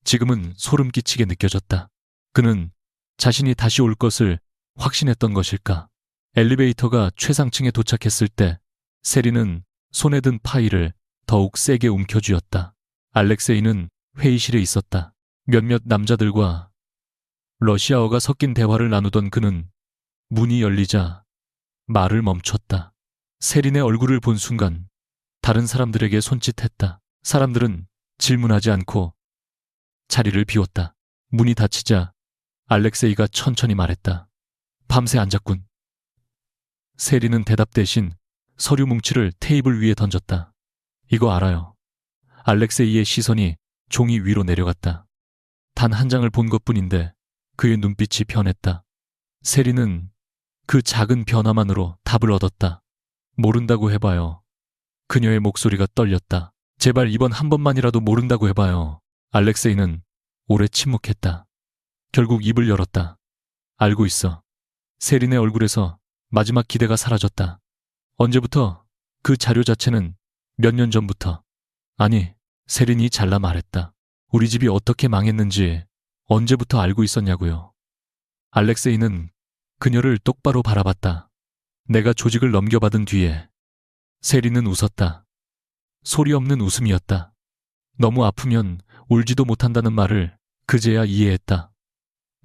지금은 소름 끼치게 느껴졌다. 그는 자신이 다시 올 것을 확신했던 것일까? 엘리베이터가 최상층에 도착했을 때 세린은 손에 든 파일을 더욱 세게 움켜쥐었다. 알렉세이는 회의실에 있었다. 몇몇 남자들과 러시아어가 섞인 대화를 나누던 그는 문이 열리자 말을 멈췄다. 세린의 얼굴을 본 순간 다른 사람들에게 손짓했다. 사람들은 질문하지 않고 자리를 비웠다. 문이 닫히자 알렉세이가 천천히 말했다. 밤새 앉았군. 세린은 대답 대신 서류 뭉치를 테이블 위에 던졌다. 이거 알아요. 알렉세이의 시선이 종이 위로 내려갔다. 단 한 장을 본 것뿐인데 그의 눈빛이 변했다. 세린은 그 작은 변화만으로 답을 얻었다. 모른다고 해봐요. 그녀의 목소리가 떨렸다. 제발 이번 한 번만이라도 모른다고 해봐요. 알렉세이는 오래 침묵했다. 결국 입을 열었다. 알고 있어. 세린의 얼굴에서 마지막 기대가 사라졌다. 언제부터? 그 자료 자체는 몇 년 전부터. 아니, 세린이 잘라 말했다. 우리 집이 어떻게 망했는지 언제부터 알고 있었냐고요. 알렉세이는 그녀를 똑바로 바라봤다. 내가 조직을 넘겨받은 뒤에. 세린은 웃었다. 소리 없는 웃음이었다. 너무 아프면 울지도 못한다는 말을 그제야 이해했다.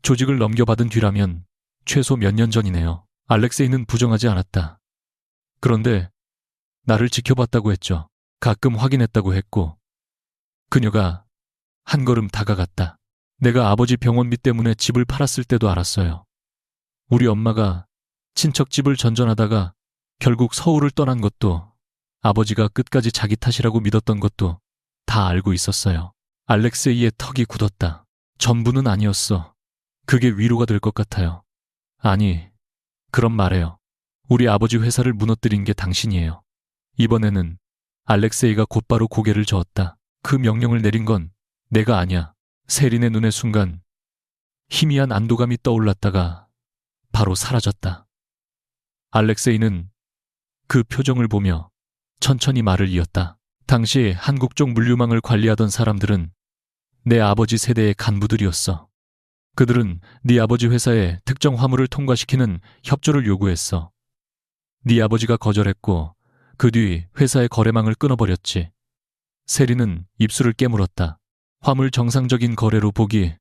조직을 넘겨받은 뒤라면 최소 몇 년 전이네요. 알렉세이는 부정하지 않았다. 그런데 나를 지켜봤다고 했죠. 가끔 확인했다고 했고. 그녀가 한 걸음 다가갔다. 내가 아버지 병원비 때문에 집을 팔았을 때도 알았어요. 우리 엄마가 친척 집을 전전하다가 결국 서울을 떠난 것도, 아버지가 끝까지 자기 탓이라고 믿었던 것도 다 알고 있었어요. 알렉세이의 턱이 굳었다. 전부는 아니었어. 그게 위로가 될 것 같아요. 아니, 그럼 말해요. 우리 아버지 회사를 무너뜨린 게 당신이에요. 이번에는 알렉세이가 곧바로 고개를 저었다. 그 명령을 내린 건 내가 아니야. 세린의 눈에 순간 희미한 안도감이 떠올랐다가 바로 사라졌다. 알렉세이는 그 표정을 보며 천천히 말을 이었다. 당시 한국 쪽 물류망을 관리하던 사람들은 내 아버지 세대의 간부들이었어. 그들은 네 아버지 회사에 특정 화물을 통과시키는 협조를 요구했어. 네 아버지가 거절했고 그 뒤 회사의 거래망을 끊어버렸지. 세린은 입술을 깨물었다. 화물 정상적인 거래로 보기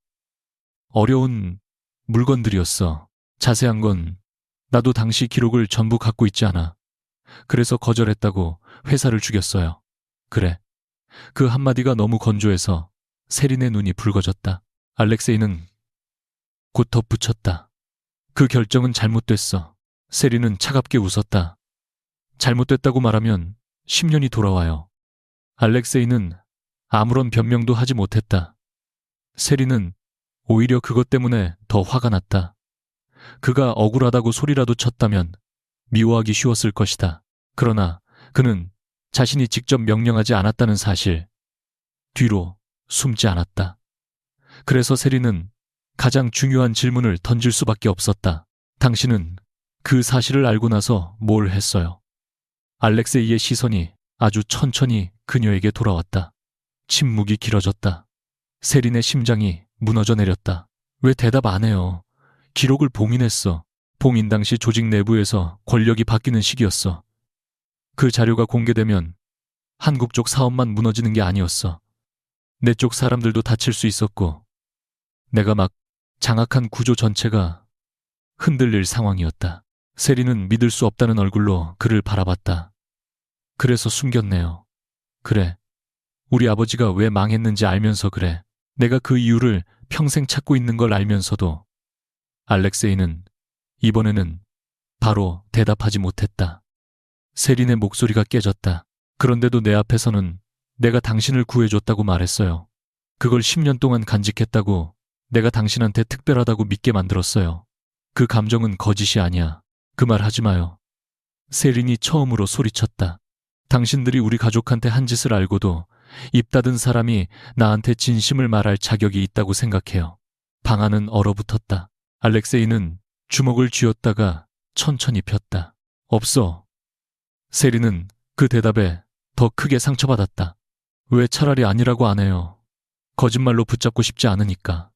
어려운 물건들이었어. 자세한 건 나도 당시 기록을 전부 갖고 있지 않아. 그래서 거절했다고 회사를 죽였어요. 그래. 그 한마디가 너무 건조해서 세린의 눈이 붉어졌다. 알렉세이는 곧 덧붙였다. 그 결정은 잘못됐어. 세린은 차갑게 웃었다. 잘못됐다고 말하면 10년이 돌아와요. 알렉세이는 아무런 변명도 하지 못했다. 세린은 오히려 그것 때문에 더 화가 났다. 그가 억울하다고 소리라도 쳤다면 미워하기 쉬웠을 것이다. 그러나 그는 자신이 직접 명령하지 않았다는 사실, 뒤로 숨지 않았다. 그래서 세린은 가장 중요한 질문을 던질 수밖에 없었다. 당신은 그 사실을 알고 나서 뭘 했어요? 알렉세이의 시선이 아주 천천히 그녀에게 돌아왔다. 침묵이 길어졌다. 세린의 심장이 무너져 내렸다. 왜 대답 안 해요? 기록을 봉인했어. 봉인 당시 조직 내부에서 권력이 바뀌는 시기였어. 그 자료가 공개되면 한국 쪽 사업만 무너지는 게 아니었어. 내 쪽 사람들도 다칠 수 있었고, 내가 막 장악한 구조 전체가 흔들릴 상황이었다. 세린은 믿을 수 없다는 얼굴로 그를 바라봤다. 그래서 숨겼네요. 그래. 우리 아버지가 왜 망했는지 알면서 그래. 내가 그 이유를 평생 찾고 있는 걸 알면서도. 알렉세이는 이번에는 바로 대답하지 못했다. 세린의 목소리가 깨졌다. 그런데도 내 앞에서는 내가 당신을 구해줬다고 말했어요. 그걸 10년 동안 간직했다고, 내가 당신한테 특별하다고 믿게 만들었어요. 그 감정은 거짓이 아니야. 그 말 하지 마요. 세린이 처음으로 소리쳤다. 당신들이 우리 가족한테 한 짓을 알고도 입 닫은 사람이 나한테 진심을 말할 자격이 있다고 생각해요. 방 안은 얼어붙었다. 알렉세이는 주먹을 쥐었다가 천천히 폈다. 없어. 세린은 그 대답에 더 크게 상처받았다. 왜 차라리 아니라고 안 해요? 거짓말로 붙잡고 싶지 않으니까.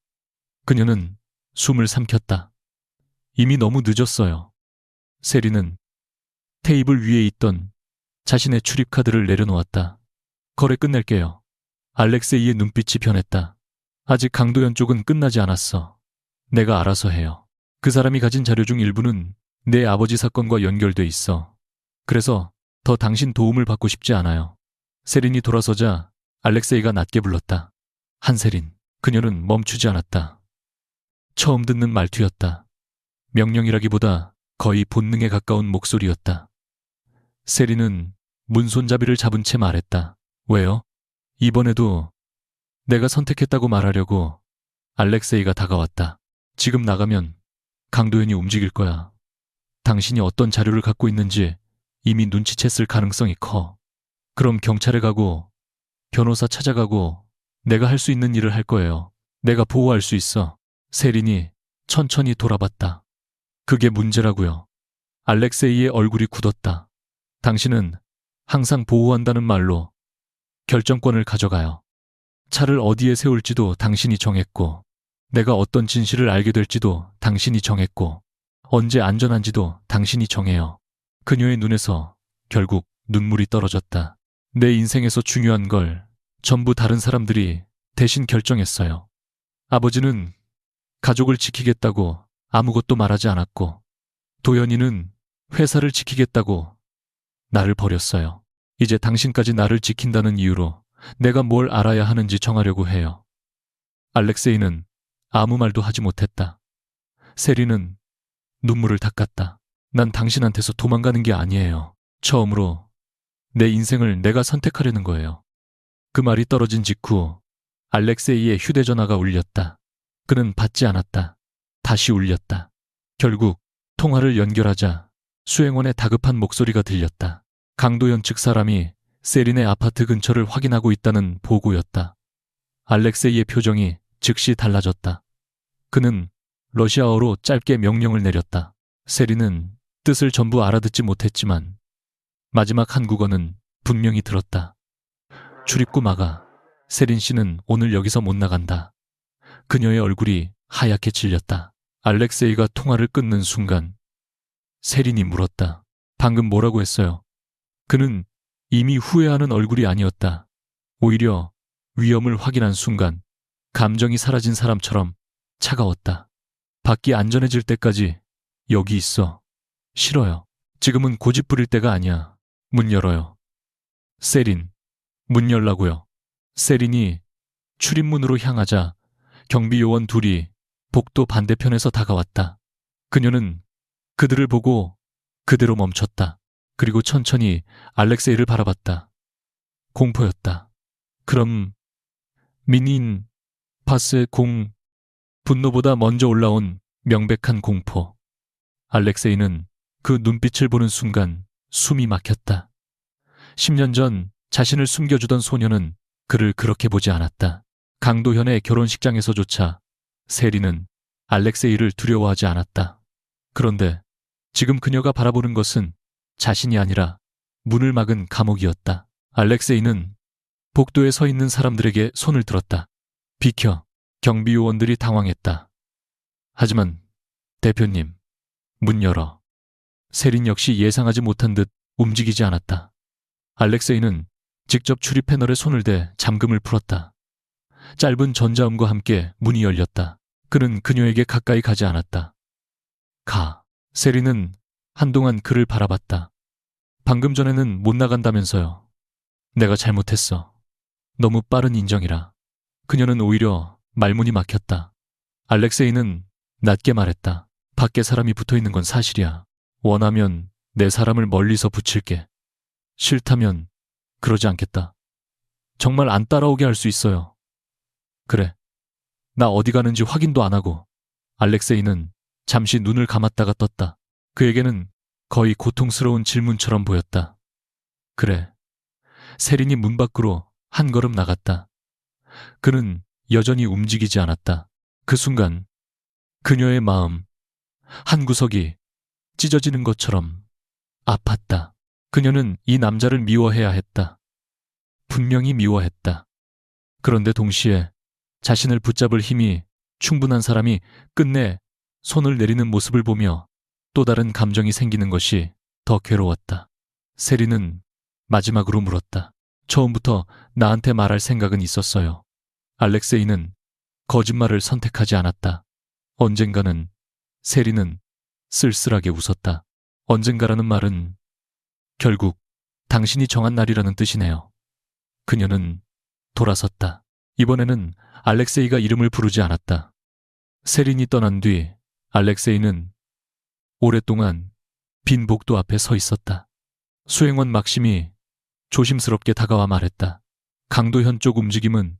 그녀는 숨을 삼켰다. 이미 너무 늦었어요. 세린은 테이블 위에 있던 자신의 출입카드를 내려놓았다. 거래 끝낼게요. 알렉세이의 눈빛이 변했다. 아직 강도연 쪽은 끝나지 않았어. 내가 알아서 해요. 그 사람이 가진 자료 중 일부는 내 아버지 사건과 연결돼 있어. 그래서 더 당신 도움을 받고 싶지 않아요. 세린이 돌아서자 알렉세이가 낮게 불렀다. 한세린. 그녀는 멈추지 않았다. 처음 듣는 말투였다. 명령이라기보다 거의 본능에 가까운 목소리였다. 세린은 문손잡이를 잡은 채 말했다. 왜요? 이번에도 내가 선택했다고 말하려고. 알렉세이가 다가왔다. 지금 나가면 강도현이 움직일 거야. 당신이 어떤 자료를 갖고 있는지 이미 눈치챘을 가능성이 커. 그럼 경찰에 가고 변호사 찾아가고 내가 할 수 있는 일을 할 거예요. 내가 보호할 수 있어. 세린이 천천히 돌아봤다. 그게 문제라고요. 알렉세이의 얼굴이 굳었다. 당신은 항상 보호한다는 말로 결정권을 가져가요. 차를 어디에 세울지도 당신이 정했고, 내가 어떤 진실을 알게 될지도 당신이 정했고, 언제 안전한지도 당신이 정해요. 그녀의 눈에서 결국 눈물이 떨어졌다. 내 인생에서 중요한 걸 전부 다른 사람들이 대신 결정했어요. 아버지는 가족을 지키겠다고 아무것도 말하지 않았고, 도연이는 회사를 지키겠다고 나를 버렸어요. 이제 당신까지 나를 지킨다는 이유로 내가 뭘 알아야 하는지 정하려고 해요. 알렉세이는 아무 말도 하지 못했다. 세리는 눈물을 닦았다. 난 당신한테서 도망가는 게 아니에요. 처음으로 내 인생을 내가 선택하려는 거예요. 그 말이 떨어진 직후 알렉세이의 휴대전화가 울렸다. 그는 받지 않았다. 다시 울렸다. 결국 통화를 연결하자 수행원의 다급한 목소리가 들렸다. 강도연 측 사람이 세린의 아파트 근처를 확인하고 있다는 보고였다. 알렉세이의 표정이 즉시 달라졌다. 그는 러시아어로 짧게 명령을 내렸다. 세린은 뜻을 전부 알아듣지 못했지만 마지막 한국어는 분명히 들었다. 출입구 막아. 세린 씨는 오늘 여기서 못 나간다. 그녀의 얼굴이 하얗게 질렸다. 알렉세이가 통화를 끊는 순간 세린이 물었다. 방금 뭐라고 했어요? 그는 이미 후회하는 얼굴이 아니었다. 오히려 위험을 확인한 순간 감정이 사라진 사람처럼 차가웠다. 밖이 안전해질 때까지 여기 있어. 싫어요. 지금은 고집 부릴 때가 아니야. 문 열어요. 세린, 문 열라고요. 세린이 출입문으로 향하자 경비 요원 둘이 복도 반대편에서 다가왔다. 그녀는 그들을 보고 그대로 멈췄다. 그리고 천천히 알렉세이를 바라봤다. 공포였다. 그럼 민인 파스의 분노보다 먼저 올라온 명백한 공포. 알렉세이는 그 눈빛을 보는 순간 숨이 막혔다. 10년 전 자신을 숨겨주던 소녀는 그를 그렇게 보지 않았다. 강도현의 결혼식장에서조차 세리는 알렉세이를 두려워하지 않았다. 그런데 지금 그녀가 바라보는 것은 자신이 아니라 문을 막은 감옥이었다. 알렉세이는 복도에 서 있는 사람들에게 손을 들었다. 비켜. 경비 요원들이 당황했다. 하지만 대표님, 문 열어. 세린 역시 예상하지 못한 듯 움직이지 않았다. 알렉세이는 직접 출입 패널에 손을 대 잠금을 풀었다. 짧은 전자음과 함께 문이 열렸다. 그는 그녀에게 가까이 가지 않았다. 가. 세린은 한동안 그를 바라봤다. 방금 전에는 못 나간다면서요. 내가 잘못했어. 너무 빠른 인정이라. 그녀는 오히려 말문이 막혔다. 알렉세이는 낮게 말했다. 밖에 사람이 붙어있는 건 사실이야. 원하면 내 사람을 멀리서 붙일게. 싫다면 그러지 않겠다. 정말 안 따라오게 할 수 있어요. 그래. 나 어디 가는지 확인도 안 하고. 알렉세이는 잠시 눈을 감았다가 떴다. 그에게는 거의 고통스러운 질문처럼 보였다. 그래. 세린이 문 밖으로 한 걸음 나갔다. 그는 여전히 움직이지 않았다. 그 순간 그녀의 마음 한 구석이 찢어지는 것처럼 아팠다. 그녀는 이 남자를 미워해야 했다. 분명히 미워했다. 그런데 동시에 자신을 붙잡을 힘이 충분한 사람이 끝내 손을 내리는 모습을 보며 또 다른 감정이 생기는 것이 더 괴로웠다. 세린은 마지막으로 물었다. 처음부터 나한테 말할 생각은 있었어요. 알렉세이는 거짓말을 선택하지 않았다. 언젠가는 세린은 쓸쓸하게 웃었다. 언젠가라는 말은 결국 당신이 정한 날이라는 뜻이네요. 그녀는 돌아섰다. 이번에는 알렉세이가 이름을 부르지 않았다. 세린이 떠난 뒤 알렉세이는 오랫동안 빈 복도 앞에 서 있었다. 수행원 막심이 조심스럽게 다가와 말했다. 강도현 쪽 움직임은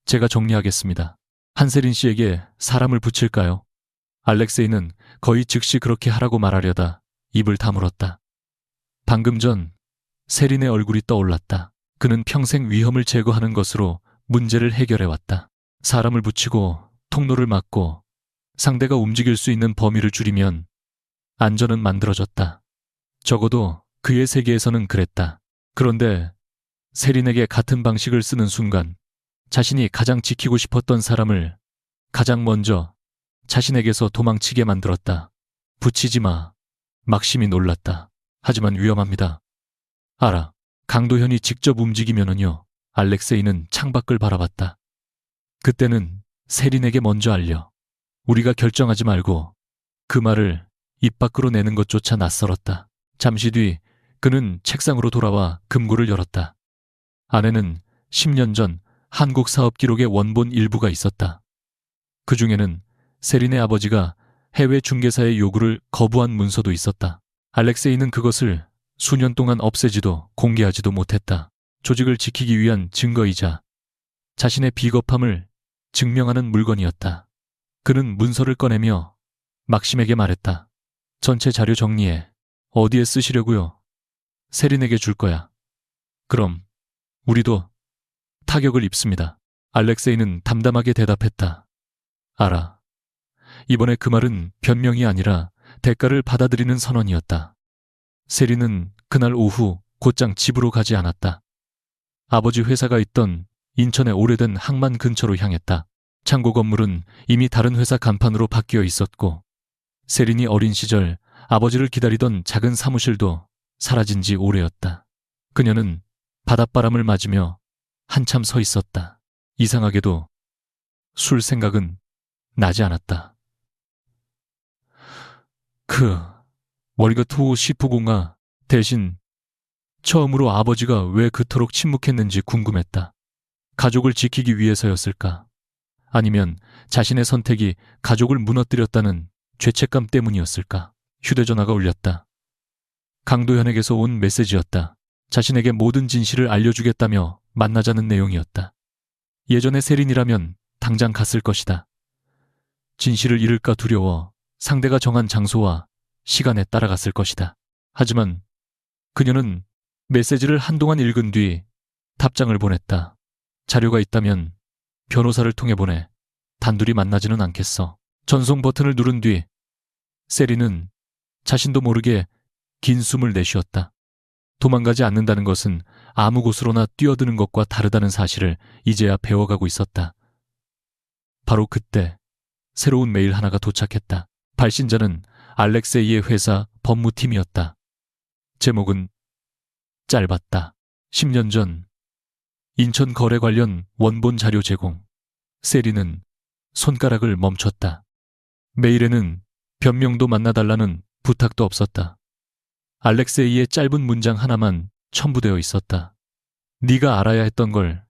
제가 정리하겠습니다. 한세린 씨에게 사람을 붙일까요? 알렉세이는 거의 즉시 그렇게 하라고 말하려다 입을 다물었다. 방금 전 세린의 얼굴이 떠올랐다. 그는 평생 위험을 제거하는 것으로 문제를 해결해왔다. 사람을 붙이고 통로를 막고 상대가 움직일 수 있는 범위를 줄이면 안전은 만들어졌다. 적어도 그의 세계에서는 그랬다. 그런데 세린에게 같은 방식을 쓰는 순간 자신이 가장 지키고 싶었던 사람을 가장 먼저 자신에게서 도망치게 만들었다. 붙이지 마. 막심이 놀랐다. 하지만 위험합니다. 알아. 강도현이 직접 움직이면은요. 알렉세이는 창밖을 바라봤다. 그때는 세린에게 먼저 알려. 우리가 결정하지 말고 그 말을 입 밖으로 내는 것조차 낯설었다. 잠시 뒤 그는 책상으로 돌아와 금고를 열었다. 안에는 10년 전 한국 사업 기록의 원본 일부가 있었다. 그 중에는 세린의 아버지가 해외 중개사의 요구를 거부한 문서도 있었다. 알렉세이는 그것을 수년 동안 없애지도 공개하지도 못했다. 조직을 지키기 위한 증거이자 자신의 비겁함을 증명하는 물건이었다. 그는 문서를 꺼내며 막심에게 말했다. 전체 자료 정리해. 어디에 쓰시려고요? 세린에게 줄 거야. 그럼 우리도 타격을 입습니다. 알렉세이는 담담하게 대답했다. 알아. 이번에 그 말은 변명이 아니라 대가를 받아들이는 선언이었다. 세린은 그날 오후 곧장 집으로 가지 않았다. 아버지 회사가 있던 인천의 오래된 항만 근처로 향했다. 창고 건물은 이미 다른 회사 간판으로 바뀌어 있었고 세린이 어린 시절 아버지를 기다리던 작은 사무실도 사라진 지 오래였다. 그녀는 바닷바람을 맞으며 한참 서 있었다. 이상하게도 술 생각은 나지 않았다. 월요투 시프공가 대신 처음으로 아버지가 왜 그토록 침묵했는지 궁금했다. 가족을 지키기 위해서였을까? 아니면 자신의 선택이 가족을 무너뜨렸다는 죄책감 때문이었을까? 휴대전화가 울렸다. 강도현에게서 온 메시지였다. 자신에게 모든 진실을 알려주겠다며 만나자는 내용이었다. 예전의 세린이라면 당장 갔을 것이다. 진실을 잃을까 두려워 상대가 정한 장소와 시간에 따라갔을 것이다. 하지만 그녀는 메시지를 한동안 읽은 뒤 답장을 보냈다. 자료가 있다면 변호사를 통해 보내. 단둘이 만나지는 않겠어. 전송 버튼을 누른 뒤 세린은 자신도 모르게 긴 숨을 내쉬었다. 도망가지 않는다는 것은 아무 곳으로나 뛰어드는 것과 다르다는 사실을 이제야 배워가고 있었다. 바로 그때 새로운 메일 하나가 도착했다. 발신자는 알렉세이의 회사 법무팀이었다. 제목은 짧았다. 10년 전 인천 거래 관련 원본 자료 제공. 세린은 손가락을 멈췄다. 메일에는 변명도 만나달라는 부탁도 없었다. 알렉세이의 짧은 문장 하나만 첨부되어 있었다. 네가 알아야 했던 걸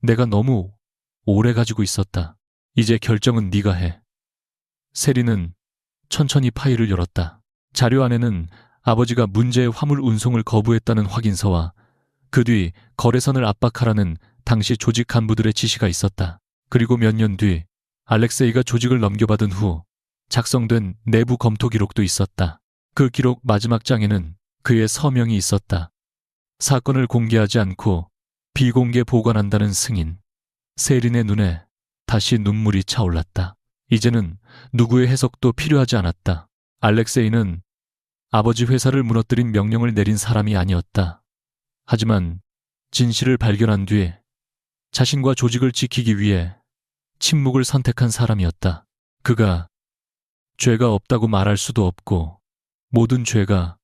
내가 너무 오래 가지고 있었다. 이제 결정은 네가 해. 세린은 천천히 파일을 열었다. 자료 안에는 아버지가 문제의 화물 운송을 거부했다는 확인서와 그 뒤 거래선을 압박하라는 당시 조직 간부들의 지시가 있었다. 그리고 몇 년 뒤 알렉세이가 조직을 넘겨받은 후 작성된 내부 검토 기록도 있었다. 그 기록 마지막 장에는 그의 서명이 있었다. 사건을 공개하지 않고 비공개 보관한다는 승인. 세린의 눈에 다시 눈물이 차올랐다. 이제는 누구의 해석도 필요하지 않았다. 알렉세이는 아버지 회사를 무너뜨린 명령을 내린 사람이 아니었다. 하지만 진실을 발견한 뒤 자신과 조직을 지키기 위해 침묵을 선택한 사람이었다. 그가 죄가 없다고 말할 수도 없고 모든 죄가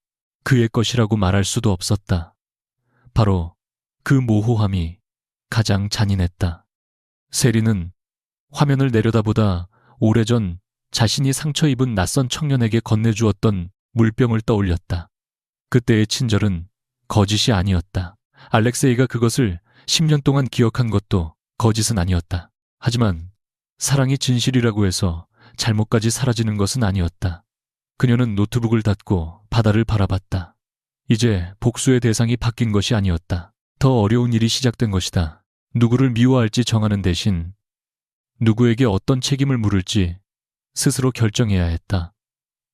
그의 것이라고 말할 수도 없었다. 바로 그 모호함이 가장 잔인했다. 세린은 화면을 내려다보다 오래전 자신이 상처 입은 낯선 청년에게 건네주었던 물병을 떠올렸다. 그때의 친절은 거짓이 아니었다. 알렉세이가 그것을 10년 동안 기억한 것도 거짓은 아니었다. 하지만 사랑이 진실이라고 해서 잘못까지 사라지는 것은 아니었다. 그녀는 노트북을 닫고 바다를 바라봤다. 이제 복수의 대상이 바뀐 것이 아니었다. 더 어려운 일이 시작된 것이다. 누구를 미워할지 정하는 대신 누구에게 어떤 책임을 물을지 스스로 결정해야 했다.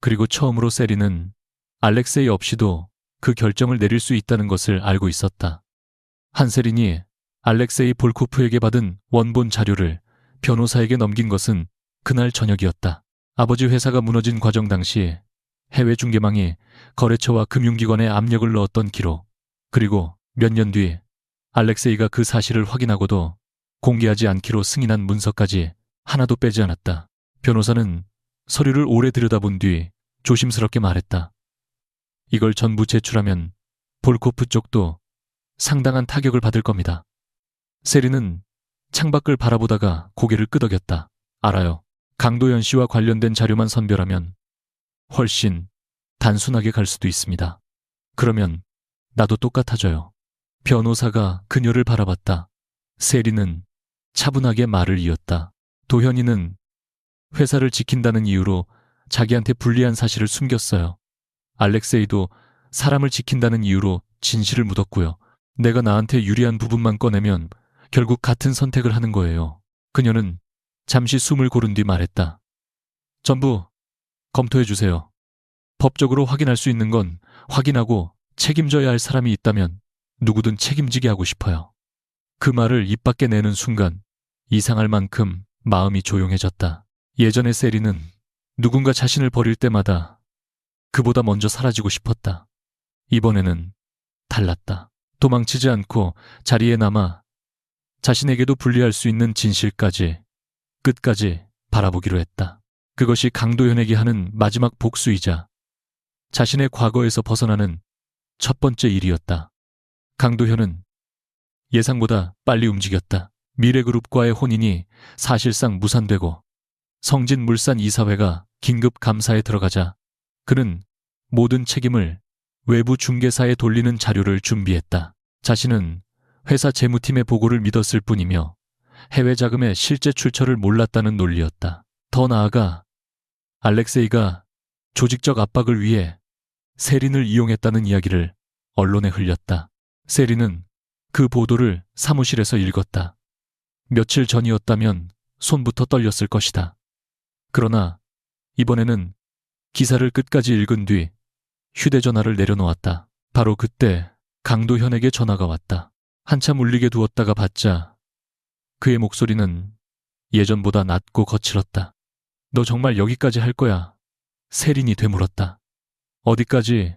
그리고 처음으로 세리는 알렉세이 없이도 그 결정을 내릴 수 있다는 것을 알고 있었다. 한세린이 알렉세이 볼코프에게 받은 원본 자료를 변호사에게 넘긴 것은 그날 저녁이었다. 아버지 회사가 무너진 과정 당시 해외 중개망이 거래처와 금융기관에 압력을 넣었던 기록, 그리고 몇 년 뒤 알렉세이가 그 사실을 확인하고도 공개하지 않기로 승인한 문서까지 하나도 빼지 않았다. 변호사는 서류를 오래 들여다본 뒤 조심스럽게 말했다. 이걸 전부 제출하면 볼코프 쪽도 상당한 타격을 받을 겁니다. 세리는 창밖을 바라보다가 고개를 끄덕였다. 알아요. 강도현 씨와 관련된 자료만 선별하면 훨씬 단순하게 갈 수도 있습니다. 그러면 나도 똑같아져요. 변호사가 그녀를 바라봤다. 세리는 차분하게 말을 이었다. 도현이는 회사를 지킨다는 이유로 자기한테 불리한 사실을 숨겼어요. 알렉세이도 사람을 지킨다는 이유로 진실을 묻었고요. 내가 나한테 유리한 부분만 꺼내면 결국 같은 선택을 하는 거예요. 그녀는 잠시 숨을 고른 뒤 말했다. 전부 검토해 주세요. 법적으로 확인할 수 있는 건 확인하고 책임져야 할 사람이 있다면 누구든 책임지게 하고 싶어요. 그 말을 입 밖에 내는 순간 이상할 만큼 마음이 조용해졌다. 예전의 세리는 누군가 자신을 버릴 때마다 그보다 먼저 사라지고 싶었다. 이번에는 달랐다. 도망치지 않고 자리에 남아 자신에게도 불리할 수 있는 진실까지 끝까지 바라보기로 했다. 그것이 강도현에게 하는 마지막 복수이자 자신의 과거에서 벗어나는 첫 번째 일이었다. 강도현은 예상보다 빨리 움직였다. 미래그룹과의 혼인이 사실상 무산되고 성진물산 이사회가 긴급 감사에 들어가자 그는 모든 책임을 외부 중개사에 돌리는 자료를 준비했다. 자신은 회사 재무팀의 보고를 믿었을 뿐이며 해외 자금의 실제 출처를 몰랐다는 논리였다. 더 나아가 알렉세이가 조직적 압박을 위해 세린을 이용했다는 이야기를 언론에 흘렸다. 세린은 그 보도를 사무실에서 읽었다. 며칠 전이었다면 손부터 떨렸을 것이다. 그러나 이번에는 기사를 끝까지 읽은 뒤 휴대전화를 내려놓았다. 바로 그때 강도현에게 전화가 왔다. 한참 울리게 두었다가 받자 그의 목소리는 예전보다 낮고 거칠었다. 너 정말 여기까지 할 거야? 세린이 되물었다. 어디까지?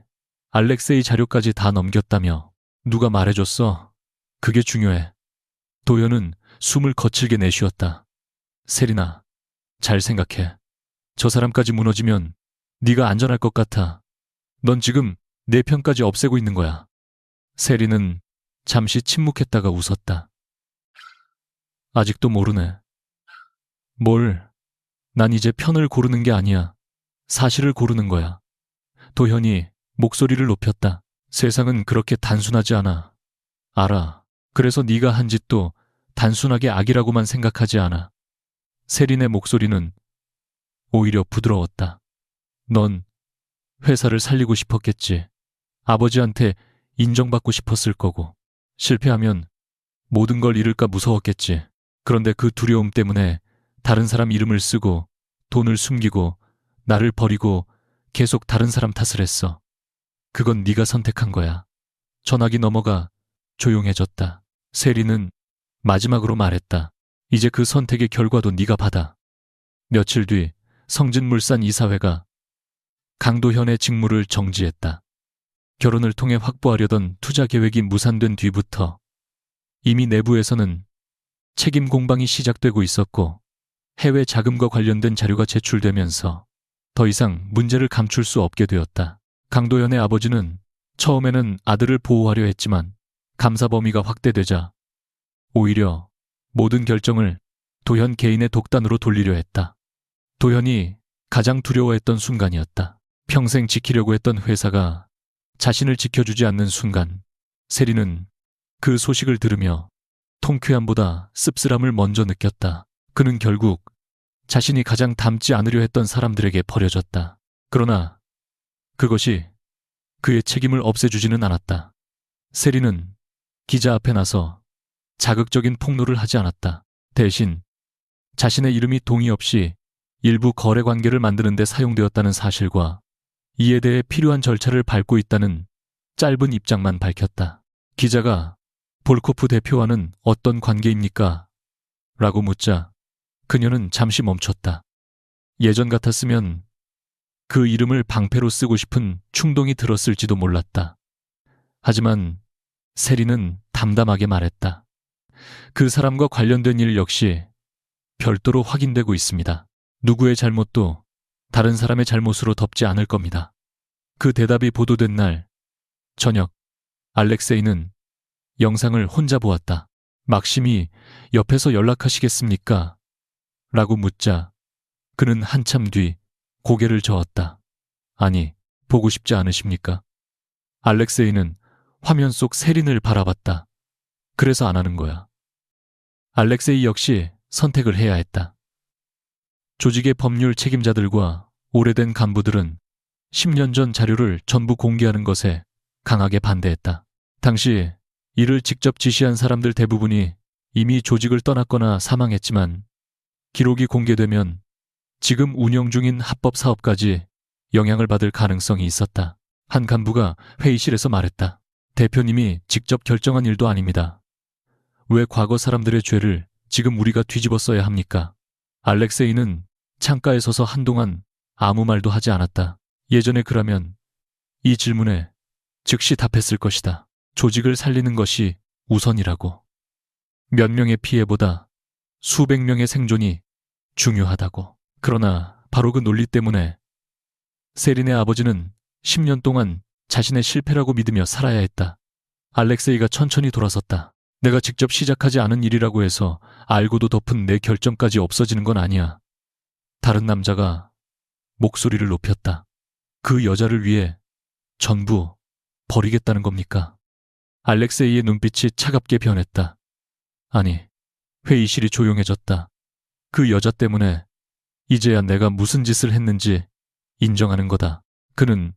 알렉세이 자료까지 다 넘겼다며. 누가 말해줬어? 그게 중요해. 도현은 숨을 거칠게 내쉬었다. 세린아, 잘 생각해. 저 사람까지 무너지면 네가 안전할 것 같아. 넌 지금 내 편까지 없애고 있는 거야. 세린은 잠시 침묵했다가 웃었다. 아직도 모르네. 뭘? 난 이제 편을 고르는 게 아니야. 사실을 고르는 거야. 도현이 목소리를 높였다. 세상은 그렇게 단순하지 않아. 알아. 그래서 네가 한 짓도 단순하게 악이라고만 생각하지 않아. 세린의 목소리는 오히려 부드러웠다. 넌 회사를 살리고 싶었겠지. 아버지한테 인정받고 싶었을 거고. 실패하면 모든 걸 잃을까 무서웠겠지. 그런데 그 두려움 때문에 다른 사람 이름을 쓰고 돈을 숨기고 나를 버리고 계속 다른 사람 탓을 했어. 그건 네가 선택한 거야. 전화기 넘어가 조용해졌다. 세리는 마지막으로 말했다. 이제 그 선택의 결과도 네가 받아. 며칠 뒤 성진물산 이사회가 강도현의 직무를 정지했다. 결혼을 통해 확보하려던 투자 계획이 무산된 뒤부터 이미 내부에서는 책임 공방이 시작되고 있었고 해외 자금과 관련된 자료가 제출되면서 더 이상 문제를 감출 수 없게 되었다. 강도현의 아버지는 처음에는 아들을 보호하려 했지만 감사 범위가 확대되자 오히려 모든 결정을 도현 개인의 독단으로 돌리려 했다. 도현이 가장 두려워했던 순간이었다. 평생 지키려고 했던 회사가 자신을 지켜주지 않는 순간 세리는 그 소식을 들으며 통쾌함보다 씁쓸함을 먼저 느꼈다. 그는 결국 자신이 가장 닮지 않으려 했던 사람들에게 버려졌다. 그러나 그것이 그의 책임을 없애주지는 않았다. 세리는 기자 앞에 나서 자극적인 폭로를 하지 않았다. 대신 자신의 이름이 동의 없이 일부 거래 관계를 만드는 데 사용되었다는 사실과 이에 대해 필요한 절차를 밟고 있다는 짧은 입장만 밝혔다. 기자가 볼코프 대표와는 어떤 관계입니까? 라고 묻자 그녀는 잠시 멈췄다. 예전 같았으면 그 이름을 방패로 쓰고 싶은 충동이 들었을지도 몰랐다. 하지만 세리는 담담하게 말했다. 그 사람과 관련된 일 역시 별도로 확인되고 있습니다. 누구의 잘못도 다른 사람의 잘못으로 덮지 않을 겁니다. 그 대답이 보도된 날 저녁, 알렉세이는 영상을 혼자 보았다. 막심이 옆에서 연락하시겠습니까? 라고 묻자 그는 한참 뒤 고개를 저었다. 아니, 보고 싶지 않으십니까? 알렉세이는 화면 속 세린을 바라봤다. 그래서 안 하는 거야. 알렉세이 역시 선택을 해야 했다. 조직의 법률 책임자들과 오래된 간부들은 10년 전 자료를 전부 공개하는 것에 강하게 반대했다. 당시 이를 직접 지시한 사람들 대부분이 이미 조직을 떠났거나 사망했지만 기록이 공개되면 지금 운영 중인 합법 사업까지 영향을 받을 가능성이 있었다. 한 간부가 회의실에서 말했다. 대표님이 직접 결정한 일도 아닙니다. 왜 과거 사람들의 죄를 지금 우리가 뒤집어 써야 합니까? 알렉세이는 창가에 서서 한동안 아무 말도 하지 않았다. 예전에 그라면 이 질문에 즉시 답했을 것이다. 조직을 살리는 것이 우선이라고. 몇 명의 피해보다 수백 명의 생존이 중요하다고. 그러나 바로 그 논리 때문에 세린의 아버지는 10년 동안 자신의 실패라고 믿으며 살아야 했다. 알렉세이가 천천히 돌아섰다. 내가 직접 시작하지 않은 일이라고 해서 알고도 덮은 내 결정까지 없어지는 건 아니야. 다른 남자가 목소리를 높였다. 그 여자를 위해 전부 버리겠다는 겁니까? 알렉세이의 눈빛이 차갑게 변했다. 아니, 회의실이 조용해졌다. 그 여자 때문에 이제야 내가 무슨 짓을 했는지 인정하는 거다. 그는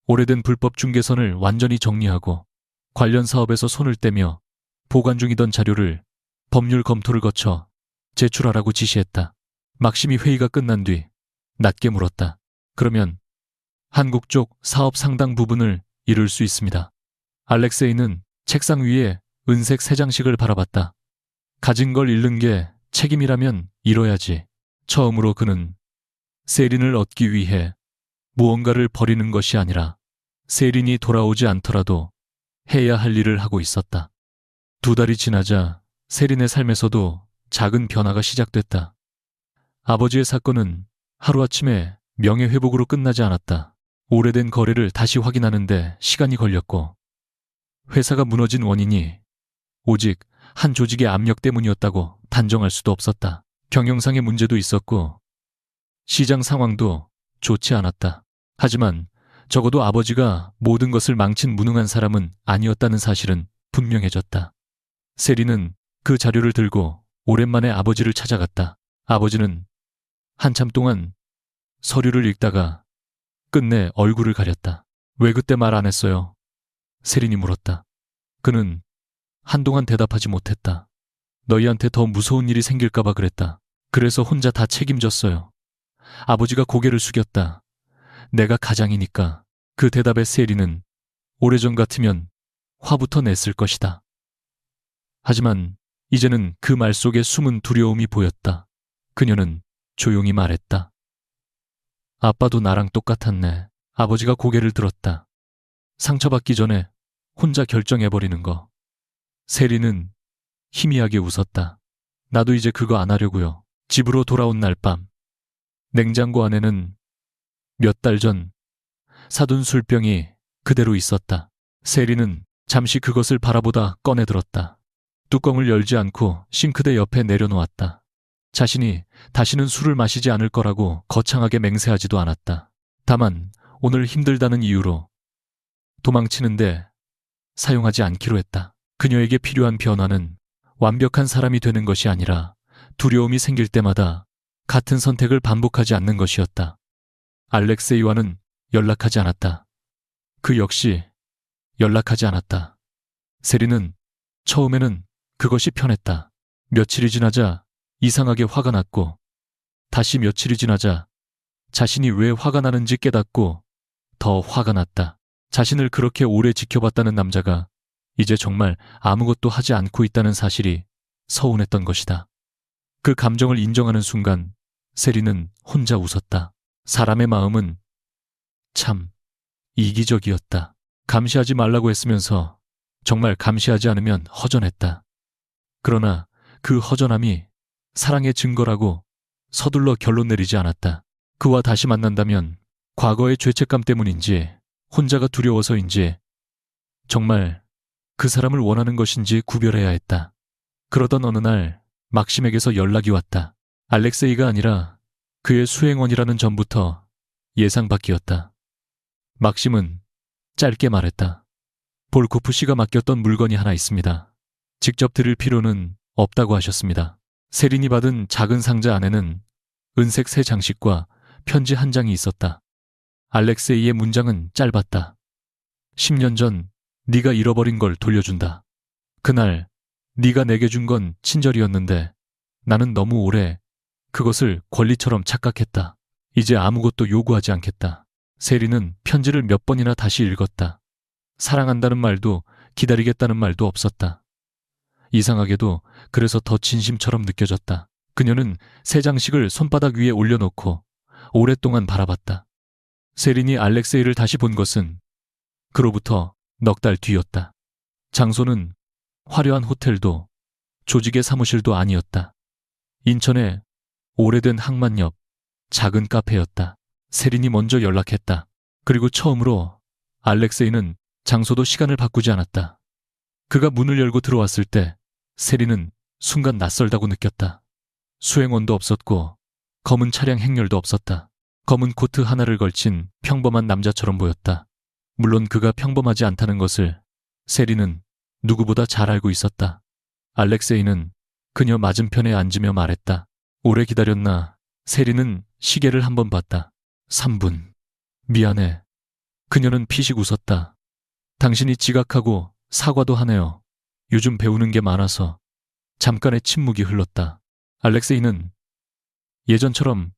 오래된 불법 중개선을 완전히 정리하고 관련 사업에서 손을 떼며 보관 중이던 자료를 법률 검토를 거쳐 제출하라고 지시했다. 막심이 회의가 끝난 뒤 낮게 물었다. 그러면 한국 쪽 사업 상당 부분을 이룰 수 있습니다. 알렉세이는 책상 위에 은색 새 장식을 바라봤다. 가진 걸 잃는 게 책임이라면 잃어야지. 처음으로 그는 세린을 얻기 위해 무언가를 버리는 것이 아니라 세린이 돌아오지 않더라도 해야 할 일을 하고 있었다. 2달이 지나자 세린의 삶에서도 작은 변화가 시작됐다. 아버지의 사건은 하루아침에 명예회복으로 끝나지 않았다. 오래된 거래를 다시 확인하는데 시간이 걸렸고 회사가 무너진 원인이 오직 한 조직의 압력 때문이었다고 단정할 수도 없었다. 경영상의 문제도 있었고 시장 상황도 좋지 않았다. 하지만 적어도 아버지가 모든 것을 망친 무능한 사람은 아니었다는 사실은 분명해졌다. 세리는 그 자료를 들고 오랜만에 아버지를 찾아갔다. 아버지는 한참 동안 서류를 읽다가 끝내 얼굴을 가렸다. 왜 그때 말 안 했어요? 세린이 물었다. 그는 한동안 대답하지 못했다. 너희한테 더 무서운 일이 생길까봐 그랬다. 그래서 혼자 다 책임졌어요. 아버지가 고개를 숙였다. 내가 가장이니까. 그 대답에 세리는 오래전 같으면 화부터 냈을 것이다. 하지만 이제는 그 말 속에 숨은 두려움이 보였다. 그녀는 조용히 말했다. 아빠도 나랑 똑같았네. 아버지가 고개를 들었다. 상처받기 전에 혼자 결정해버리는 거. 세리는 희미하게 웃었다. 나도 이제 그거 안 하려고요. 집으로 돌아온 날 밤 냉장고 안에는 몇 달 전 사둔 술병이 그대로 있었다. 세리는 잠시 그것을 바라보다 꺼내들었다. 뚜껑을 열지 않고 싱크대 옆에 내려놓았다. 자신이 다시는 술을 마시지 않을 거라고 거창하게 맹세하지도 않았다. 다만 오늘 힘들다는 이유로 도망치는데 사용하지 않기로 했다. 그녀에게 필요한 변화는 완벽한 사람이 되는 것이 아니라 두려움이 생길 때마다 같은 선택을 반복하지 않는 것이었다. 알렉세이와는 연락하지 않았다. 그 역시 연락하지 않았다. 세리는 처음에는 그것이 편했다. 며칠이 지나자 이상하게 화가 났고, 다시 며칠이 지나자 자신이 왜 화가 나는지 깨닫고 더 화가 났다. 자신을 그렇게 오래 지켜봤다는 남자가 이제 정말 아무것도 하지 않고 있다는 사실이 서운했던 것이다. 그 감정을 인정하는 순간 세리는 혼자 웃었다. 사람의 마음은 참 이기적이었다. 감시하지 말라고 했으면서 정말 감시하지 않으면 허전했다. 그러나 그 허전함이 사랑의 증거라고 서둘러 결론 내리지 않았다. 그와 다시 만난다면 과거의 죄책감 때문인지 혼자가 두려워서인지 정말 그 사람을 원하는 것인지 구별해야 했다. 그러던 어느 날 막심에게서 연락이 왔다. 알렉세이가 아니라 그의 수행원이라는 점부터 예상 밖이었다. 막심은 짧게 말했다. 볼코프 씨가 맡겼던 물건이 하나 있습니다. 직접 드릴 필요는 없다고 하셨습니다. 세린이 받은 작은 상자 안에는 은색 새 장식과 편지 한 장이 있었다. 알렉세이의 문장은 짧았다. 10년 전 네가 잃어버린 걸 돌려준다. 그날 네가 내게 준 건 친절이었는데 나는 너무 오래 그것을 권리처럼 착각했다. 이제 아무것도 요구하지 않겠다. 세리는 편지를 몇 번이나 다시 읽었다. 사랑한다는 말도 기다리겠다는 말도 없었다. 이상하게도 그래서 더 진심처럼 느껴졌다. 그녀는 새 장식을 손바닥 위에 올려놓고 오랫동안 바라봤다. 세린이 알렉세이를 다시 본 것은 그로부터 넉 달 뒤였다. 장소는 화려한 호텔도 조직의 사무실도 아니었다. 인천의 오래된 항만 옆 작은 카페였다. 세린이 먼저 연락했다. 그리고 처음으로 알렉세이는 장소도 시간을 바꾸지 않았다. 그가 문을 열고 들어왔을 때 세린은 순간 낯설다고 느꼈다. 수행원도 없었고 검은 차량 행렬도 없었다. 검은 코트 하나를 걸친 평범한 남자처럼 보였다. 물론 그가 평범하지 않다는 것을 세린은 누구보다 잘 알고 있었다. 알렉세이는 그녀 맞은편에 앉으며 말했다. 오래 기다렸나? 세린은 시계를 한번 봤다. 3분. 미안해. 그녀는 피식 웃었다. 당신이 지각하고 사과도 하네요. 요즘 배우는 게 많아서. 잠깐의 침묵이 흘렀다. 알렉세이는 예전처럼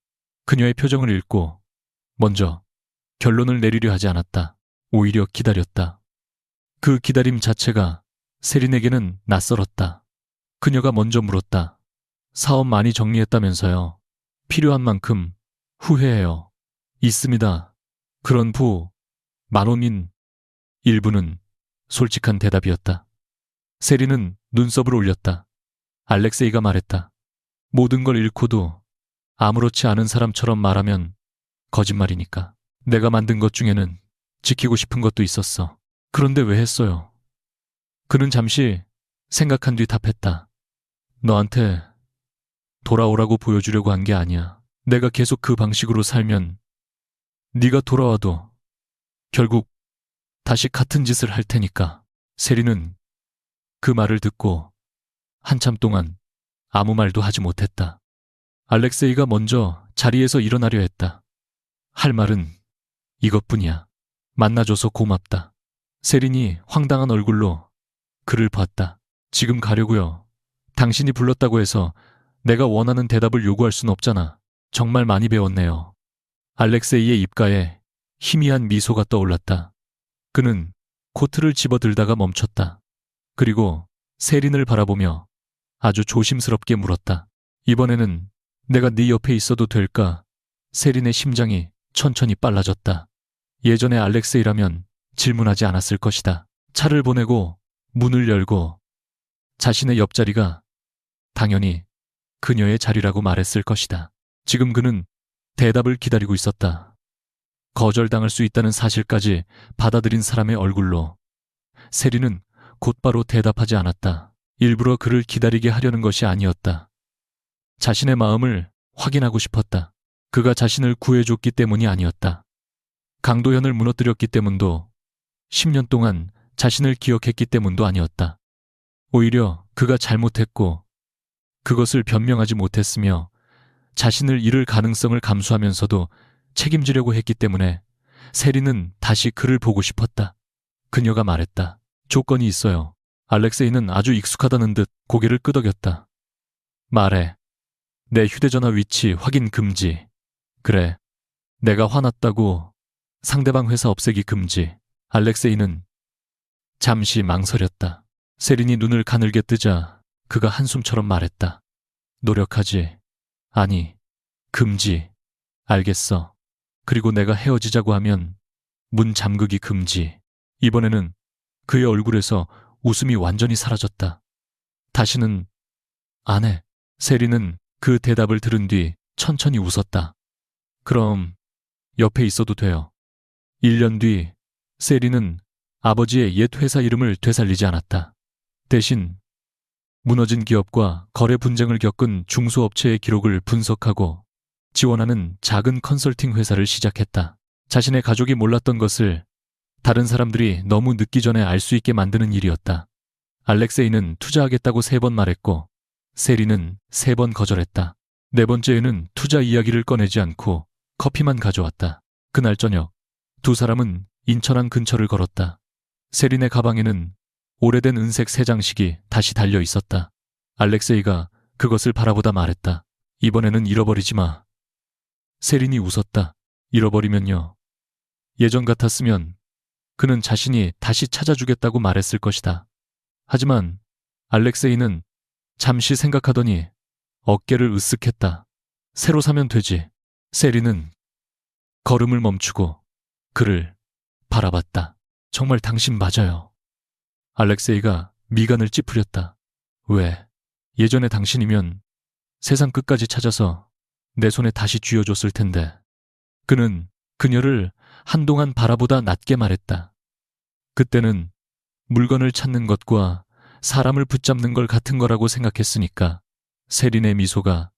그녀의 표정을 읽고 먼저 결론을 내리려 하지 않았다. 오히려 기다렸다. 그 기다림 자체가 세린에게는 낯설었다. 그녀가 먼저 물었다. 사업 많이 정리했다면서요. 필요한 만큼 후회해요. 있습니다. 그런 부 10,000원인 일부는 솔직한 대답이었다. 세린은 눈썹을 올렸다. 알렉세이가 말했다. 모든 걸 잃고도 아무렇지 않은 사람처럼 말하면 거짓말이니까. 내가 만든 것 중에는 지키고 싶은 것도 있었어. 그런데 왜 했어요? 그는 잠시 생각한 뒤 답했다. 너한테 돌아오라고 보여주려고 한 게 아니야. 내가 계속 그 방식으로 살면 네가 돌아와도 결국 다시 같은 짓을 할 테니까. 세리는 그 말을 듣고 한참 동안 아무 말도 하지 못했다. 알렉세이가 먼저 자리에서 일어나려 했다. 할 말은 이것뿐이야. 만나줘서 고맙다. 세린이 황당한 얼굴로 그를 봤다. 지금 가려고요. 당신이 불렀다고 해서 내가 원하는 대답을 요구할 순 없잖아. 정말 많이 배웠네요. 알렉세이의 입가에 희미한 미소가 떠올랐다. 그는 코트를 집어들다가 멈췄다. 그리고 세린을 바라보며 아주 조심스럽게 물었다. 이번에는 내가 네 옆에 있어도 될까? 세린의 심장이 천천히 빨라졌다. 예전에 알렉세이라면 질문하지 않았을 것이다. 차를 보내고 문을 열고 자신의 옆자리가 당연히 그녀의 자리라고 말했을 것이다. 지금 그는 대답을 기다리고 있었다. 거절당할 수 있다는 사실까지 받아들인 사람의 얼굴로. 세린은 곧바로 대답하지 않았다. 일부러 그를 기다리게 하려는 것이 아니었다. 자신의 마음을 확인하고 싶었다. 그가 자신을 구해줬기 때문이 아니었다. 강도현을 무너뜨렸기 때문도 10년 동안 자신을 기억했기 때문도 아니었다. 오히려 그가 잘못했고 그것을 변명하지 못했으며 자신을 잃을 가능성을 감수하면서도 책임지려고 했기 때문에 세리는 다시 그를 보고 싶었다. 그녀가 말했다. 조건이 있어요. 알렉세이는 아주 익숙하다는 듯 고개를 끄덕였다. 말해. 내 휴대전화 위치 확인 금지. 그래. 내가 화났다고 상대방 회사 없애기 금지. 알렉세이는 잠시 망설였다. 세린이 눈을 가늘게 뜨자 그가 한숨처럼 말했다. 노력하지. 아니, 금지. 알겠어. 그리고 내가 헤어지자고 하면 문 잠그기 금지. 이번에는 그의 얼굴에서 웃음이 완전히 사라졌다. 다시는 안 해. 세리는 그 대답을 들은 뒤 천천히 웃었다. 그럼 옆에 있어도 돼요. 1년 뒤 세리는 아버지의 옛 회사 이름을 되살리지 않았다. 대신 무너진 기업과 거래 분쟁을 겪은 중소업체의 기록을 분석하고 지원하는 작은 컨설팅 회사를 시작했다. 자신의 가족이 몰랐던 것을 다른 사람들이 너무 늦기 전에 알 수 있게 만드는 일이었다. 알렉세이는 투자하겠다고 3번 말했고 세리는 3번 거절했다. 4번째에는 투자 이야기를 꺼내지 않고 커피만 가져왔다. 그날 저녁 두 사람은 인천항 근처를 걸었다. 세린의 가방에는 오래된 은색 새 장식이 다시 달려 있었다. 알렉세이가 그것을 바라보다 말했다. 이번에는 잃어버리지 마. 세린이 웃었다. 잃어버리면요. 예전 같았으면 그는 자신이 다시 찾아주겠다고 말했을 것이다. 하지만 알렉세이는 잠시 생각하더니 어깨를 으쓱했다. 새로 사면 되지. 세린은 걸음을 멈추고 그를 바라봤다. 정말 당신 맞아요. 알렉세이가 미간을 찌푸렸다. 왜? 예전의 당신이면 세상 끝까지 찾아서 내 손에 다시 쥐어줬을 텐데. 그는 그녀를 한동안 바라보다 낮게 말했다. 그때는 물건을 찾는 것과 사람을 붙잡는 걸 같은 거라고 생각했으니까. 세린의 미소가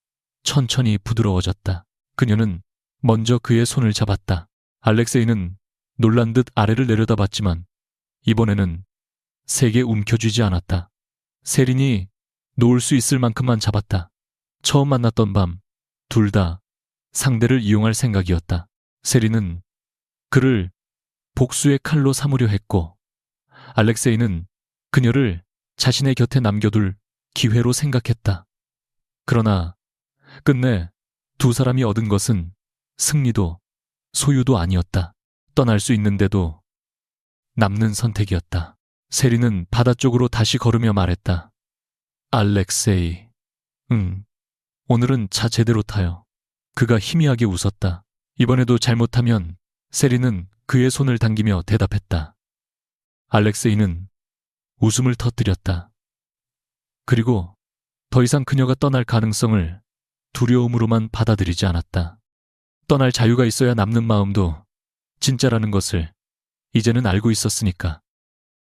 천천히 부드러워졌다. 그녀는 먼저 그의 손을 잡았다. 알렉세이는 놀란 듯 아래를 내려다봤지만 이번에는 세게 움켜쥐지 않았다. 세린이 놓을 수 있을 만큼만 잡았다. 처음 만났던 밤 둘 다 상대를 이용할 생각이었다. 세린은 그를 복수의 칼로 삼으려 했고 알렉세이는 그녀를 자신의 곁에 남겨둘 기회로 생각했다. 그러나 끝내 두 사람이 얻은 것은 승리도 소유도 아니었다. 떠날 수 있는데도 남는 선택이었다. 세린은 바다 쪽으로 다시 걸으며 말했다. 알렉세이, 오늘은 차 제대로 타요. 그가 희미하게 웃었다. 이번에도 잘못하면 세린은 그의 손을 당기며 대답했다. 알렉세이는 웃음을 터뜨렸다. 그리고 더 이상 그녀가 떠날 가능성을 두려움으로만 받아들이지 않았다. 떠날 자유가 있어야 남는 마음도 진짜라는 것을 이제는 알고 있었으니까.